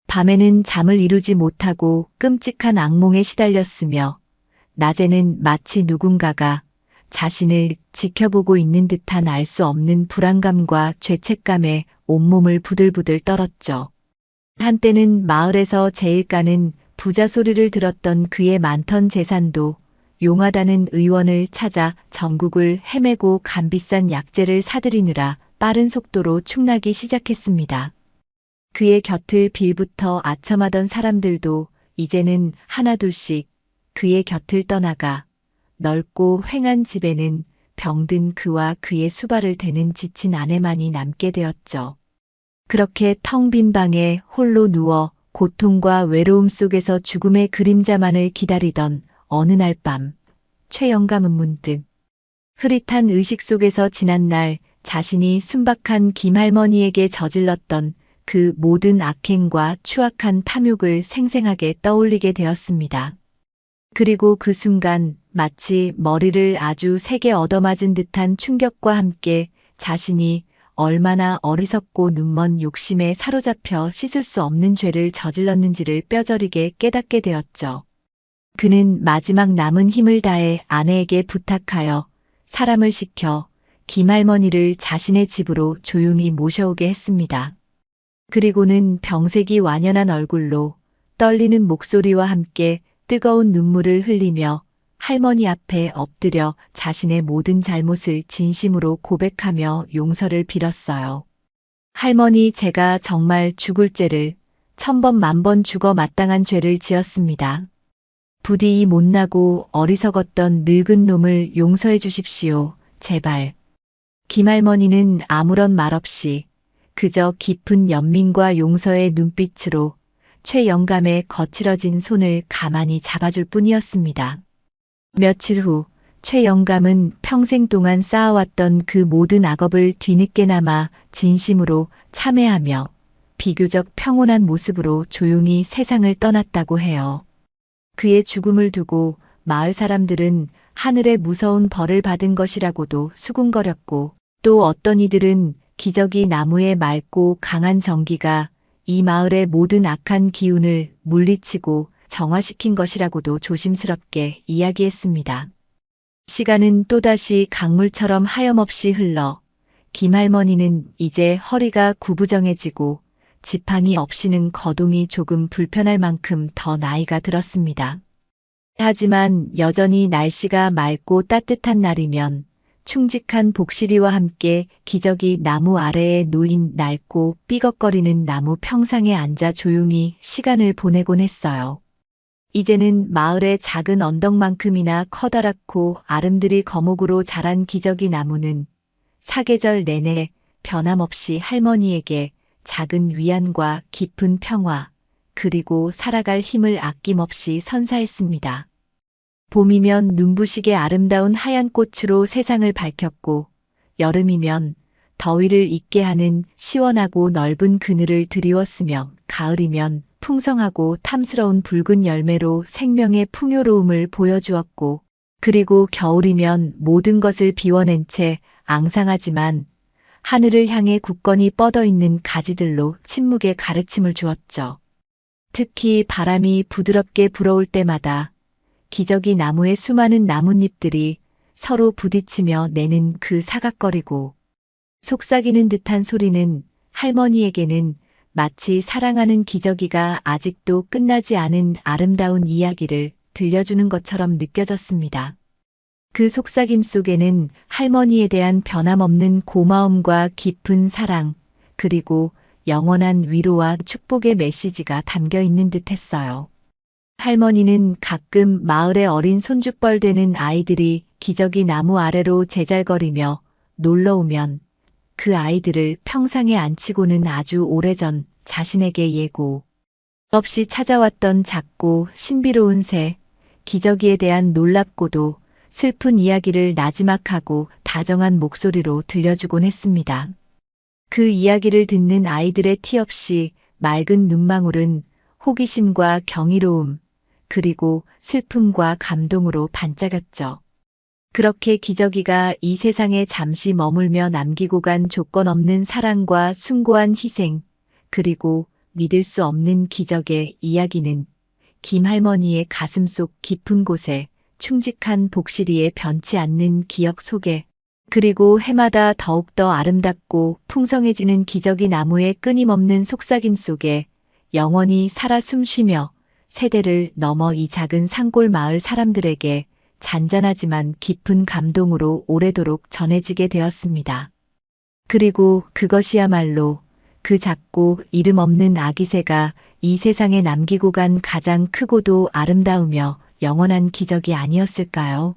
밤에는 잠을 이루지 못하고 끔찍한 악몽에 시달렸으며 낮에는 마치 누군가가 자신을 지켜보고 있는 듯한 알 수 없는 불안감과 죄책감에 온몸을 부들부들 떨었죠. 한때는 마을에서 제일가는 부자 소리를 들었던 그의 많던 재산도 용하다는 의원을 찾아 전국을 헤매고 값비싼 약재를 사들이느라 빠른 속도로 축나기 시작했습니다. 그의 곁을 빌부터 아첨하던 사람들도 이제는 하나둘씩 그의 곁을 떠나가 넓고 휑한 집에는 병든 그와 그의 수발을 대는 지친 아내만이 남게 되었죠. 그렇게 텅 빈 방에 홀로 누워 고통과 외로움 속에서 죽음의 그림자만을 기다리던 어느 날 밤, 최 영감은 문득 흐릿한 의식 속에서 지난날 자신이 순박한 김할머니에게 저질렀던 그 모든 악행과 추악한 탐욕을 생생하게 떠올리게 되었습니다. 그리고 그 순간 마치 머리를 아주 세게 얻어맞은 듯한 충격과 함께 자신이 얼마나 어리석고 눈먼 욕심에 사로잡혀 씻을 수 없는 죄를 저질렀는지를 뼈저리게 깨닫게 되었죠. 그는 마지막 남은 힘을 다해 아내에게 부탁하여 사람을 시켜 김할머니를 자신의 집으로 조용히 모셔오게 했습니다. 그리고는 병색이 완연한 얼굴로 떨리는 목소리와 함께 뜨거운 눈물을 흘리며 할머니 앞에 엎드려 자신의 모든 잘못을 진심으로 고백하며 용서를 빌었어요. 할머니, 제가 정말 죽을 죄를 1000번 만번 죽어 마땅한 죄를 지었습니다. 부디 이 못나고 어리석었던 늙은 놈을 용서해 주십시오. 제발. 김할머니는 아무런 말 없이 그저 깊은 연민과 용서의 눈빛으로 최 영감의 거칠어진 손을 가만히 잡아줄 뿐이었습니다. 며칠 후 최 영감은 평생 동안 쌓아왔던 그 모든 악업을 뒤늦게나마 진심으로 참회하며 비교적 평온한 모습으로 조용히 세상을 떠났다고 해요. 그의 죽음을 두고 마을 사람들은 하늘의 무서운 벌을 받은 것이라고도 수군거렸고, 또 어떤 이들은 기저귀 나무의 맑고 강한 정기가 이 마을의 모든 악한 기운을 물리치고 정화시킨 것이라고도 조심스럽게 이야기했습니다. 시간은 또다시 강물처럼 하염없이 흘러 김할머니는 이제 허리가 구부정해지고 지팡이 없이는 거동이 조금 불편할 만큼 더 나이가 들었습니다. 하지만 여전히 날씨가 맑고 따뜻한 날이면 충직한 복실이와 함께 기저귀 나무 아래에 놓인 낡고 삐걱거리는 나무 평상에 앉아 조용히 시간을 보내곤 했어요. 이제는 마을의 작은 언덕만큼이나 커다랗고 아름드리 거목으로 자란 기저귀 나무는 사계절 내내 변함없이 할머니에게 작은 위안과 깊은 평화, 그리고 살아갈 힘을 아낌없이 선사했습니다. 봄이면 눈부시게 아름다운 하얀 꽃으로 세상을 밝혔고, 여름이면 더위를 잊게 하는 시원하고 넓은 그늘을 드리웠으며, 가을이면 풍성하고 탐스러운 붉은 열매로 생명의 풍요로움을 보여주었고, 그리고 겨울이면 모든 것을 비워낸 채 앙상하지만 하늘을 향해 굳건히 뻗어있는 가지들로 침묵의 가르침을 주었죠. 특히 바람이 부드럽게 불어올 때마다 기저귀 나무의 수많은 나뭇잎들이 서로 부딪히며 내는 그 사각거리고 속삭이는 듯한 소리는 할머니에게는 마치 사랑하는 기저귀가 아직도 끝나지 않은 아름다운 이야기를 들려주는 것처럼 느껴졌습니다. 그 속삭임 속에는 할머니에 대한 변함없는 고마움과 깊은 사랑, 그리고 영원한 위로와 축복의 메시지가 담겨 있는 듯 했어요. 할머니는 가끔 마을의 어린 손주뻘 되는 아이들이 기저귀 나무 아래로 제잘거리며 놀러오면 그 아이들을 평상에 앉히고는 아주 오래전 자신에게 예고 없이 찾아왔던 작고 신비로운 새, 기저귀에 대한 놀랍고도 슬픈 이야기를 나지막하고 다정한 목소리로 들려주곤 했습니다. 그 이야기를 듣는 아이들의 티 없이 맑은 눈망울은 호기심과 경이로움, 그리고 슬픔과 감동으로 반짝였죠. 그렇게 기저귀가 이 세상에 잠시 머물며 남기고 간 조건 없는 사랑과 숭고한 희생, 그리고 믿을 수 없는 기적의 이야기는 김할머니의 가슴속 깊은 곳에 충직한 복실이의 변치 않는 기억 속에, 그리고 해마다 더욱더 아름답고 풍성해지는 기저귀 나무의 끊임없는 속삭임 속에 영원히 살아 숨쉬며 세대를 넘어 이 작은 산골 마을 사람들에게 잔잔하지만 깊은 감동으로 오래도록 전해지게 되었습니다. 그리고 그것이야말로 그 작고 이름 없는 아기새가 이 세상에 남기고 간 가장 크고도 아름다우며 영원한 기적이 아니었을까요?